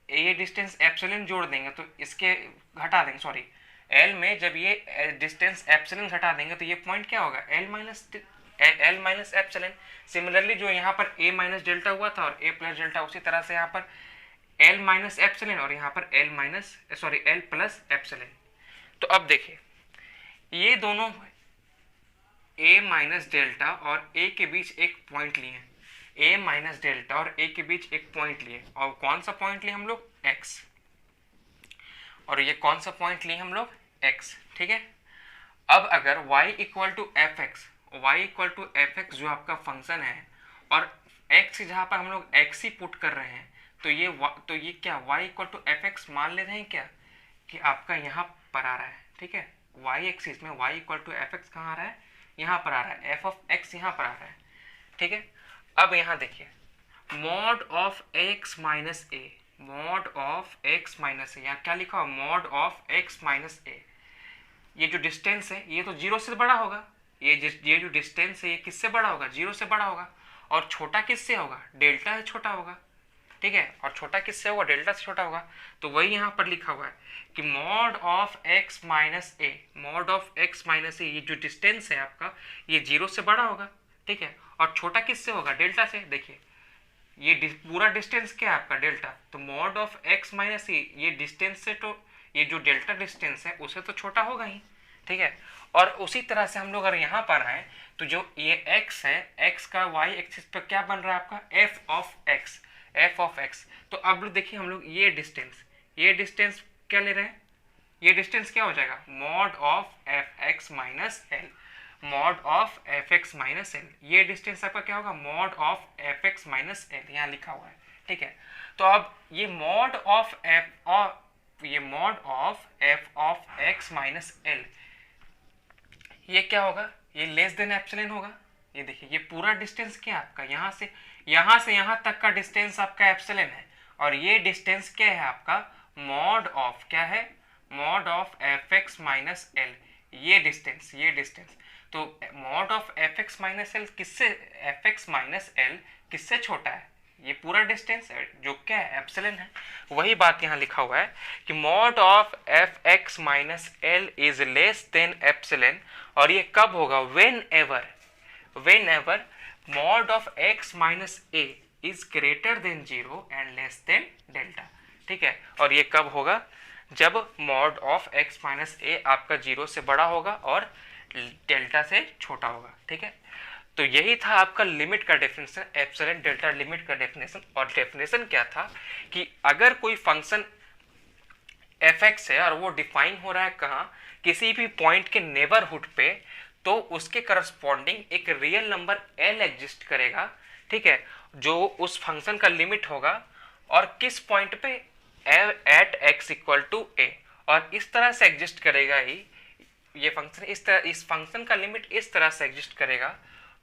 ये डिस्टेंस एप्सिलॉन जोड़ देंगे तो इसके घटा देंगे, सॉरी, L में जब ये डिस्टेंस एप्सिलॉन घटा देंगे तो ये पॉइंट क्या होगा, L माइनस एप्सिलॉन। सिमिलरली जो यहाँ पर a माइनस डेल्टा हुआ था और a प्लस डेल्टा, उसी तरह से यहाँ पर L माइनस एप्सिलॉन और यहाँ पर L प्लस एप्सिलॉन। तो अब देखिए, ये दोनों a माइनस डेल्टा और a के बीच एक पॉइंट लिए हैं, a माइनस डेल्टा और a के बीच एक पॉइंट लिए, और कौन सा पॉइंट लिए हम लोग, x, और ये कौन सा पॉइंट लिए हम लोग, x, ठीक है। अब अगर y equal to f x जो आपका फंक्शन है, और x जहाँ पर हम लोग x ही पुट कर रहे हैं, तो ये क्या, y equal to f x मान ले रहे हैं क्या कि आपका यहाँ पर आ रहा है, ठीक है। y एक्सिस में y equal to f x कहाँ आ रहा है, यहाँ पर आ रहा है, f ऑफ x यहाँ पर आ रहा है, ठीक है। अब यहाँ देखिए, mod of x minus a, mod of x minus a, यहाँ क्या लिखा हुआ, mod of x minus a. ये जो डिस्टेंस है ये तो 0 से बड़ा होगा, ये जो डिस्टेंस है ये किससे बड़ा होगा, 0 से बड़ा होगा, और छोटा किससे होगा, डेल्टा से छोटा होगा, ठीक है। और छोटा किससे होगा, डेल्टा से छोटा होगा। तो वही यहाँ पर लिखा हुआ है कि mod of x minus a, mod of x minus a, ये जो डिस्टेंस है आपका ये 0 से बड़ा होगा, ठीक है, और छोटा किससे होगा, डेल्टा से। देखिए ये पूरा डिस्टेंस क्या है आपका, डेल्टा, तो mod of x minus a, ये डिस्टेंस से, तो ये जो डेल्टा डिस्टेंस है उसे तो छोटा होगा ही, ठीक है। और उसी तरह से हम लोग अगर यहाँ पर आए तो जो ये x है, x का y एक्सिस पर क्या बन रहा है आपका, f ऑफ x। तो अब देखिए हम लोग ये डिस्टेंस क्या ले रहे हैं, ये डिस्टेंस क्या हो जाएगा, mod of f x minus L, mod of f x minus L, ये डिस्टेंस आपका क्या होगा, mod of f x minus L, यहाँ लिखा हुआ है, ठीक है। तो अब ये mod of f of x minus L, ये क्या होगा, ये लेस देन एप्सिलॉन होगा। ये देखिए ये पूरा डिस्टेंस क्या है आपका, यहाँ से यहाँ तक का डिस्टेंस आपका एप्सिलॉन है, और ये डिस्टेंस क्या है आपका, मॉड ऑफ क्या है, mod of f x minus L, ये डिस्टेंस। तो mod of f x minus L किससे, एफ एक्स माइनस एल किससे छोटा है, ये पूरा डिस्टेंस है जो क्या है, एप्सिलॉन है। वही बात यहाँ लिखा हुआ है कि mod of f x minus l is less than epsilon, और ये कब होगा, when ever mod of x minus a is greater than 0 and less than delta, ठीक है। और ये कब होगा, जब मॉड ऑफ एक्स माइनस ए आपका 0 से बड़ा होगा और डेल्टा से छोटा होगा, ठीक है। तो यही था आपका लिमिट का डेफिनेशन, एप्सिलॉन डेल्टा लिमिट का डेफिनेशन। और डेफिनेशन क्या था कि अगर कोई फंक्शन एफ एक्स है और वो डिफाइन हो रहा है कहाँ, किसी भी पॉइंट के नेबरहुड पे, तो उसके करस्पॉन्डिंग एक रियल नंबर एल एग्जिस्ट करेगा, ठीक है, जो उस फंक्शन का लिमिट होगा, और किस पॉइंट पे, eight x equal to a, और इस तरह से एग्जिस्ट करेगा ही ये फंक्शन, इस फंक्शन का लिमिट इस तरह से एग्जिस्ट करेगा,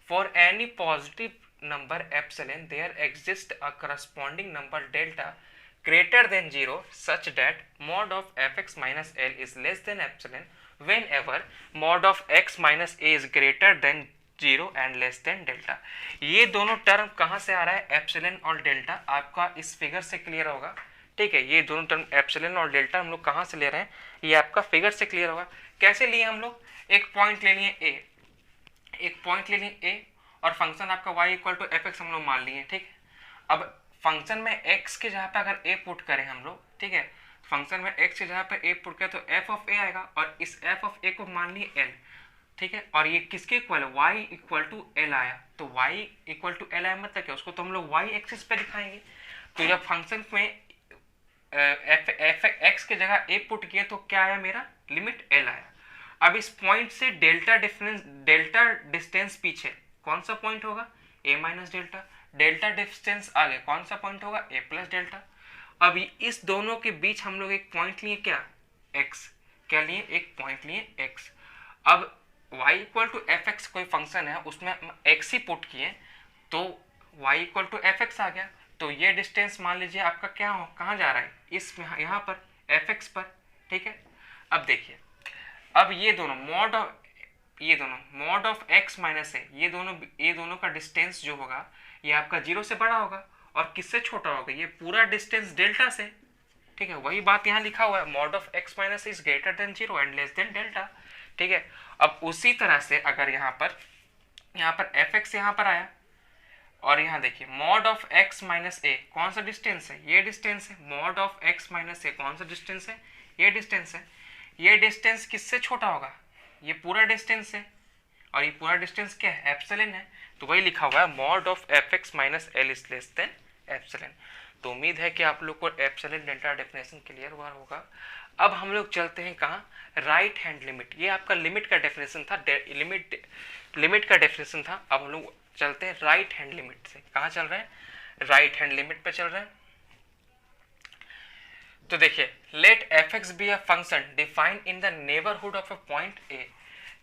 for any positive number epsilon there exist a corresponding number delta greater than 0 such that mod of fx minus l is less than epsilon whenever mod of x minus a is greater than 0 and less than delta। ये दोनों टर्म कहाँ से आ रहा है, एप्सिलॉन और डेल्टा, आपका इस फिगर से क्लियर होगा, ठीक है। ये दोनों टर्म एप्सिलॉन और डेल्टा हम लोग कहाँ से ले रहे हैं, ये आपका फिगर से क्लियर होगा। कैसे लिए हम लोग, एक पॉइंट ले लिए ए, और फंक्शन आपका y equal to f x हम लोग मान लिए, ठीक है। अब फंक्शन में x के जगह पे अगर a पुट करें हम लोग, ठीक है, फंक्शन में x के जगह पे a पुट करें तो f ऑफ a आएगा, और इस f ऑफ a को मान लिए l, ठीक है। और ये किसके इक्वल है, y इक्वल टू l आया, तो y इक्वल टू l आया मतलब क्या, उसको तो हम लोग y एक्सिस पे दिखाएंगे। तो जब फंक्शन में f x के जगह a पुट किए तो क्या आया, मेरा लिमिट l आया। अब इस पॉइंट से डेल्टा डिस्टेंस पीछे कौन सा पॉइंट होगा, a माइनस डेल्टा डिस्टेंस आगे कौन सा पॉइंट होगा, a प्लस डेल्टा। अब इस दोनों के बीच हम लोग एक पॉइंट लिए, क्या, x, क्या लिए, एक पॉइंट लिए x। अब y equal to f x कोई फंक्शन है, उसमें x ही पुट किए तो y equal to f x आ गया। तो ये डिस्टेंस मान लीजिए आपका क्या हो, कहाँ जा रहा है, इस यहाँ पर एफ एक्स पर, ठीक है। अब देखिए, अब ये दोनों मॉड ऑफ एक्स माइनस है, ये दोनों का डिस्टेंस जो होगा ये आपका 0 से बड़ा होगा, और किससे छोटा होगा, ये पूरा डिस्टेंस डेल्टा से, ठीक है। वही बात यहाँ लिखा हुआ है, mod of x minus is greater than 0 and less than delta, ठीक है। अब उसी तरह से अगर यहाँ पर एफ एक्स यहाँ पर आया, और यहाँ देखिए मॉड ऑफ एक्स माइनस ए कौन सा डिस्टेंस है, ये डिस्टेंस है, मॉड ऑफ एक्स माइनस ए कौन सा डिस्टेंस है, ये डिस्टेंस है। ये डिस्टेंस किससे छोटा होगा, ये पूरा डिस्टेंस है, और ये पूरा डिस्टेंस क्या है, एप्सिलॉन है। तो वही लिखा हुआ है, mod of f x minus l is less than epsilon. तो उम्मीद है कि आप लोग को एप्सिलॉन डेल्टा डेफिनेशन क्लियर हुआ होगा। अब हम लोग चलते हैं कहाँ, राइट हैंड लिमिट। ये आपका लिमिट का डेफिनेशन था, लिमिट का डेफिनेशन था। अब हम लोग चलते हैं राइट हैंड लिमिट से। कहाँ चल रहे हैं, राइट हैंड लिमिट पे चल रहे हैं। तो देखिए, let f x be a function defined in the neighbourhood of a point a.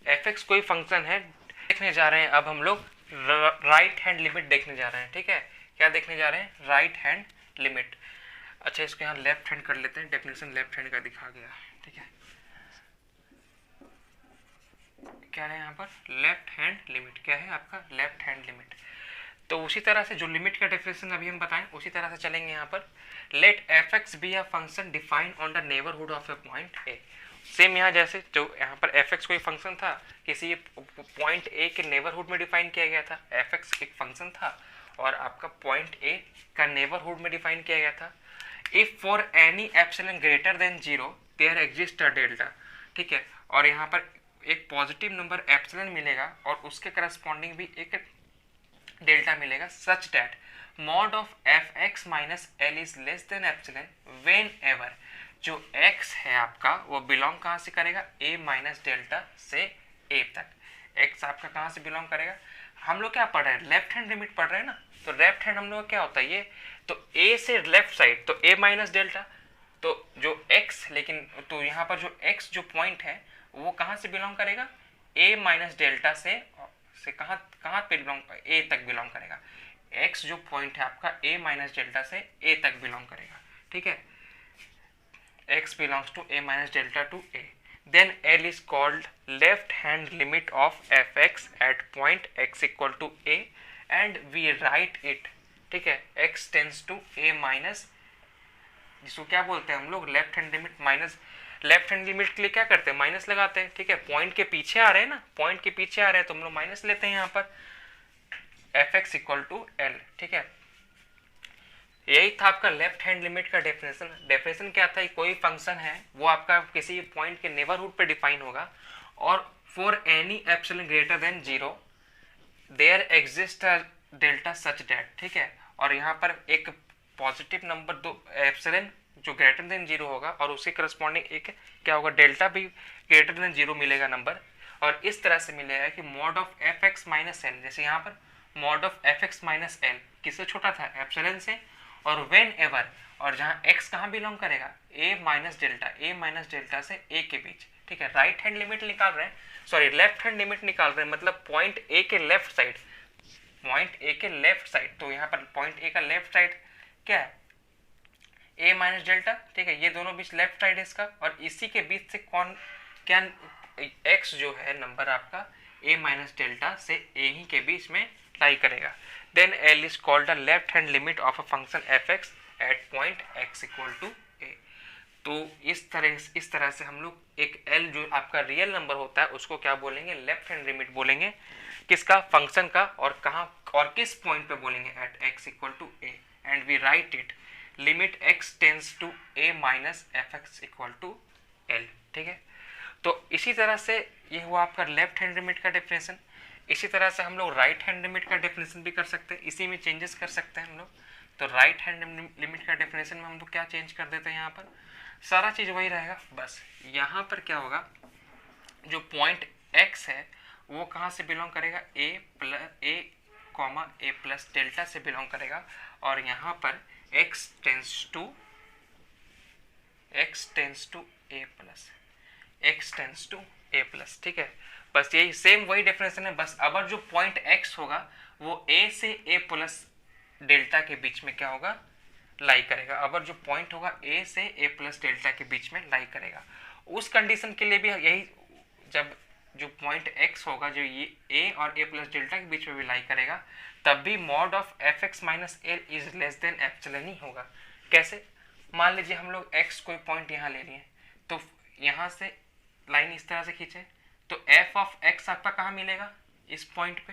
F x कोई फंक्शन है, देखने जा रहे हैं अब हम लोग राइट हैंड लिमिट देखने जा रहे हैं, ठीक है। क्या देखने जा रहे हैं, राइट हैंड लिमिट। अच्छा, इसको यहाँ लेफ्ट हैंड कर लेते हैं, डेफिनेशन लेफ्ट हैंड का दिखा गया, ठीक है। क्या है यहाँ पर, लेफ्ट हैंड लिमिट, क्या है आपका लेफ्ट हैंड लिमिट। तो उसी तरह से जो लिमिट का डेफिनेशन अभी हम बताएं उसी तरह से चलेंगे यहाँ पर। Let f x be a function defined on the neighbourhood of a point a. Same यहाँ जैसे जो यहाँ पर एफ एक्स कोई फंक्शन था, किसी पॉइंट ए के नेबरहुड में डिफाइन किया गया था। एफ एक्स एक फंक्शन था और आपका पॉइंट ए का नेबरहुड में डिफाइन किया गया था। If for any epsilon greater than 0 there exist a delta, ठीक है। और यहाँ पर एक पॉजिटिव नंबर एप्सिलॉन मिलेगा और उसके करस्पॉन्डिंग भी एक डेल्टा मिलेगा, सच that mod of f x minus l is less than epsilon when ever. जो x है आपका वो बिलोंग कहाँ से करेगा, a माइनस डेल्टा से a तक। x आपका कहाँ से बिलोंग करेगा, हम लोग क्या पढ़ रहे हैं, लेफ्ट हैंड लिमिट पढ़ रहे हैं ना, तो लेफ्ट हैंड हम लोग क्या होता है ये, तो a से लेफ्ट साइड तो a माइनस डेल्टा, तो जो x, लेकिन तो यहाँ पर जो x जो पॉइंट है वो कहाँ से बिलोंग करेगा, a माइनस डेल्टा से कहाँ कहाँ पे बिलोंग, a तक बिलोंग करेगा। x जो पॉइंट है आपका a माइनस डेल्टा से a तक बिलोंग करेगा, ठीक है। x belongs to a minus delta to a, then L is called left hand limit of fx at point x equal to a and we write it, ठीक है, x tends to a minus, जिसको क्या बोलते हैं हम लोग left hand limit minus, left hand limit के लिए क्या करते हैं, माइनस लगाते हैं, ठीक है। पॉइंट के पीछे आ रहे हैं ना, पॉइंट के पीछे आ रहे हैं तो हम लोग माइनस लेते हैं यहाँ पर, fx इक्वल टू l, ठीक है। यही था आपका लेफ्ट हैंड लिमिट का डेफिनेशन। डेफिनेशन क्या था, कोई फंक्शन है वो आपका किसी पॉइंट के नेबरहुड पे डिफाइन होगा और for any epsilon greater than 0 there exist a delta such that, ठीक है। और यहाँ पर एक पॉजिटिव नंबर दो एप्सिलॉन जो ग्रेटर देन 0 होगा और उसके करस्पॉन्डिंग एक क्या होगा, डेल्टा भी ग्रेटर देन 0 मिलेगा नंबर, और इस तरह से मिलेगा कि mod of f x minus L, जैसे यहाँ पर mod of f x minus L किससे छोटा था, एप्सिलॉन से, और वेन एवर, और जहाँ x कहाँ बिलोंग करेगा, a माइनस डेल्टा से a के बीच, ठीक है। राइट हैंड लिमिट निकाल रहे हैं, सॉरी लेफ्ट हैंड लिमिट निकाल रहे हैं, मतलब पॉइंट a के लेफ्ट साइड, पॉइंट a के लेफ्ट साइड, तो यहाँ पर पॉइंट a का लेफ्ट साइड क्या है, a माइनस डेल्टा, ठीक है। ये दोनों बीच लेफ्ट साइड है इसका, और इसी के बीच से कौन क्या x जो है नंबर आपका a माइनस डेल्टा से a ही के बीच में लाई करेगा। Then L is called the left hand limit of a function fx at point x equal to a। तो इस तरह से हम लोग एक L जो आपका रियल नंबर होता है उसको क्या बोलेंगे, लेफ्ट हैंड लिमिट बोलेंगे, किसका, फंक्शन का, और कहाँ और किस पॉइंट पे बोलेंगे, eight x equal to a, and we write it limit x tends to a minus fx equal to L, ठीक है। तो इसी तरह से ये हुआ आपका लेफ्ट हैंड लिमिट का डेफिनेशन। इसी तरह से हम लोग राइट हैंड लिमिट का डेफिनेशन भी कर सकते हैं, इसी में चेंजेस कर सकते हैं हम लोग। तो राइट हैंड लिमिट का डेफिनेशन में हम लोग क्या चेंज कर देते हैं, यहाँ पर सारा चीज़ वही रहेगा, बस यहाँ पर क्या होगा, जो पॉइंट x है वो कहाँ से बिलोंग करेगा, a प्लस डेल्टा से बिलोंग करेगा, और यहाँ पर x tends to a plus, ठीक है। बस यही सेम वही डेफिनेशन है, बस अब जो पॉइंट x होगा वो a से a प्लस डेल्टा के बीच में क्या होगा, लाई करेगा। अब जो पॉइंट होगा a से a प्लस डेल्टा के बीच में लाई करेगा। उस कंडीशन के लिए भी यही, जब जो पॉइंट x होगा जो ये a और a प्लस डेल्टा के बीच में भी लाई करेगा, तब भी mod of f x minus l is less than epsilon ही होगा। कैसे, मान लीजिए हम लोग x कोई पॉइंट यहाँ ले लिए, तो यहाँ से लाइन इस तरह से खींचे, तो f ऑफ x आपका कहाँ मिलेगा, इस पॉइंट पे,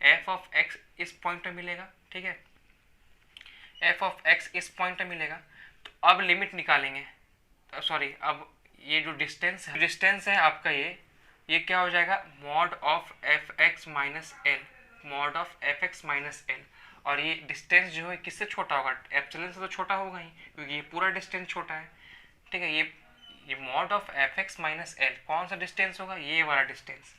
f ऑफ x इस पॉइंट पे मिलेगा, ठीक है। f ऑफ x इस पॉइंट पे मिलेगा, तो अब लिमिट निकालेंगे, सॉरी अब ये जो डिस्टेंस है आपका ये क्या हो जाएगा, mod of f x minus L, mod of f x minus L, और ये डिस्टेंस जो है किससे छोटा होगा, एप्सिलॉन से तो छोटा होगा ही, क्योंकि ये पूरा डिस्टेंस छोटा है, ठीक है। ये mod of f x minus L कौन सा डिस्टेंस होगा, ये वाला डिस्टेंस,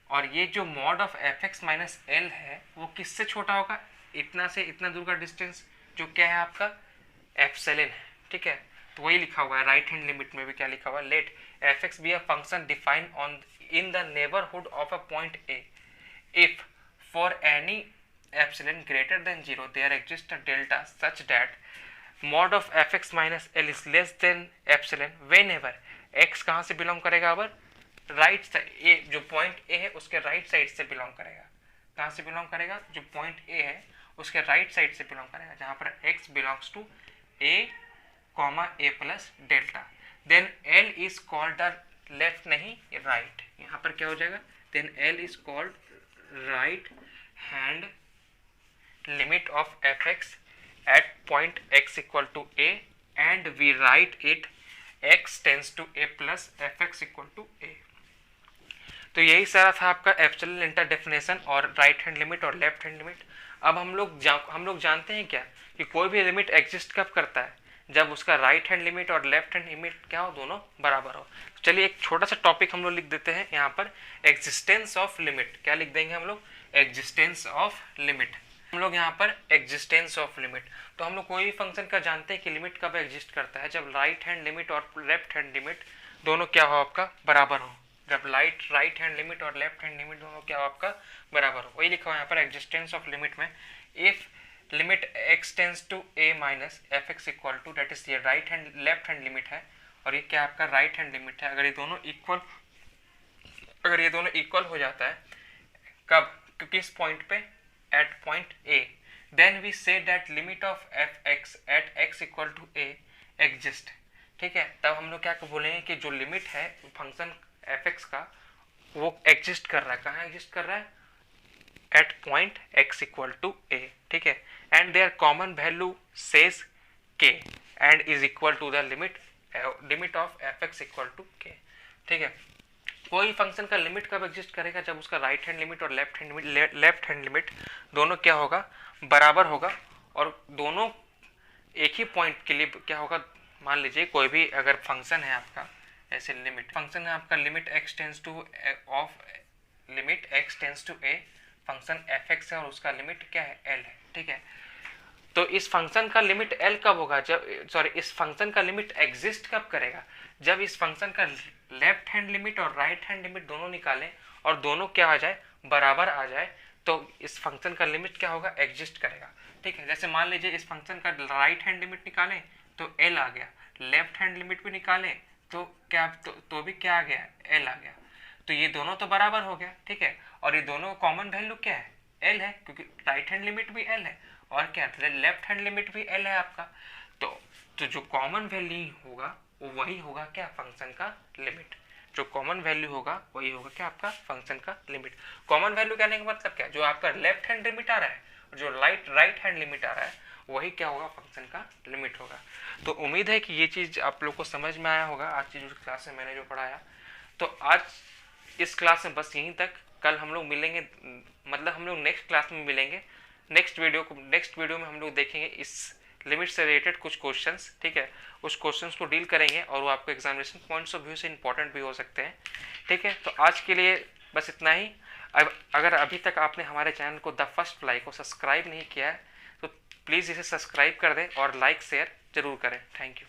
और ये जो mod of f x minus L है वो किससे छोटा होगा, इतना से इतना दूर का डिस्टेंस जो क्या है आपका एप्सिलॉन है, ठीक है। तो वही लिखा हुआ है राइट हैंड लिमिट में भी, क्या लिखा हुआ है, let f x be a function defined on in the neighbourhood of a point a if for any epsilon greater than 0 there exist a delta such that mod of f x minus l is less than epsilon whenever x कहाँ से बिलोंग करेगा, अब राइट साइड, ए जो पॉइंट ए है उसके राइट साइड से बिलोंग करेगा, कहाँ से बिलोंग करेगा, जो पॉइंट ए है उसके राइट साइड से बिलोंग करेगा, जहाँ पर x belongs to a plus delta, then l is called the left नहीं राइट, यहाँ पर क्या हो जाएगा, then l is called right hand limit of f x at point x equal to a and we write it x tends to a plus f x equal to a। तो यही सारा था आपका एप्सिलॉन इंटर डेफिनेशन और राइट हैंड लिमिट और लेफ्ट हैंड लिमिट। अब हम लोग जानते हैं क्या कि कोई भी लिमिट एग्जिस्ट कब करता है, जब उसका राइट हैंड लिमिट और लेफ्ट हैंड लिमिट क्या हो, दोनों बराबर हो। चलिए एक छोटा सा टॉपिक हम लोग लिख देते हैं यहाँ पर, एग्जिस्टेंस ऑफ लिमिट। क्या लिख देंगे हम लोग, एग्जिस्टेंस ऑफ लिमिट। हम लोग यहाँ पर एग्जिस्टेंस ऑफ लिमिट, तो हम लोग कोई भी फंक्शन का जानते हैं कि लिमिट कब एग्जिस्ट करता है, जब राइट हैंड लिमिट और लेफ्ट हैंड लिमिट दोनों क्या हो आपका, बराबर हो। जब राइट हैंड लिमिट और लेफ्ट हैंड लिमिट दोनों क्या हो आपका, बराबर हो। वही लिखा हुआ यहाँ पर एग्जिस्टेंस ऑफ लिमिट में, if limit x tends to a minus f x equal to, that is ये right hand left hand limit है और ये क्या आपका राइट हैंड लिमिट है, अगर ये दोनों इक्वल हो जाता है, कब, क्योंकि इस पॉइंट पे at point a, then we say that limit of f x at x equal to a exist. ठीक है, तब हम लोग क्या बोलेंगे कि जो लिमिट है फंक्शन एफ एक्स का वो एग्जिस्ट कर रहा है। कहाँ एग्जिस्ट कर रहा है, at point x equal to a। ठीक है, and there common value says k and is equal to the limit of f x equal to k। ठीक है, कोई फंक्शन का लिमिट कब एग्जिस्ट करेगा, जब उसका राइट हैंड लिमिट और लेफ्ट हैंड लिमिट दोनों क्या होगा, बराबर होगा, और दोनों एक ही पॉइंट के लिए क्या होगा। मान लीजिए कोई भी अगर फंक्शन है आपका, ऐसे लिमिट फंक्शन है आपका, limit x tends to a, function f x है और उसका लिमिट क्या है, l है। ठीक है, तो इस फंक्शन का लिमिट l कब होगा, इस फंक्शन का लिमिट एग्जिस्ट कब करेगा, जब इस फंक्शन का लेफ्ट हैंड लिमिट और राइट हैंड लिमिट दोनों निकालें और दोनों क्या आ जाए, बराबर आ जाए, तो इस फंक्शन का लिमिट क्या होगा, एग्जिस्ट करेगा। ठीक है, जैसे मान लीजिए इस फंक्शन का राइट हैंड लिमिट निकालें तो l आ गया, लेफ्ट हैंड लिमिट भी निकालें तो क्या, तो भी क्या आ गया, l आ गया, तो ये दोनों तो बराबर हो गया। ठीक है, और ये दोनों कॉमन वैल्यू क्या है, l है, क्योंकि राइट हैंड लिमिट भी l है और क्या लेफ्ट हैंड लिमिट भी l है आपका। तो जो कॉमन वैल्यू होगा वो वही होगा क्या, फंक्शन का लिमिट। जो कॉमन वैल्यू होगा वही होगा क्या, आपका फंक्शन का लिमिट। कॉमन वैल्यू कहने का मतलब क्या, जो आपका लेफ्ट हैंड लिमिट आ रहा है और जो राइट हैंड लिमिट आ रहा है वही क्या होगा, फंक्शन का लिमिट होगा। तो उम्मीद है कि ये चीज़ आप लोग को समझ में आया होगा आज की जो क्लास में मैंने जो पढ़ाया। तो आज इस क्लास में बस यहीं तक, कल हम लोग मिलेंगे, मतलब हम लोग नेक्स्ट क्लास में मिलेंगे। नेक्स्ट वीडियो में हम लोग देखेंगे इस लिमिट से रिलेटेड कुछ क्वेश्चंस। ठीक है, उस क्वेश्चंस को डील करेंगे और वो आपको एग्जामिनेशन पॉइंट्स ऑफ व्यू से इंपॉर्टेंट भी हो सकते हैं। ठीक है, तो आज के लिए बस इतना ही। अगर अभी तक आपने हमारे चैनल को द फर्स्ट फ्लाई को सब्सक्राइब नहीं किया है तो प्लीज़ इसे सब्सक्राइब कर दें और लाइक शेयर जरूर करें। Thank you.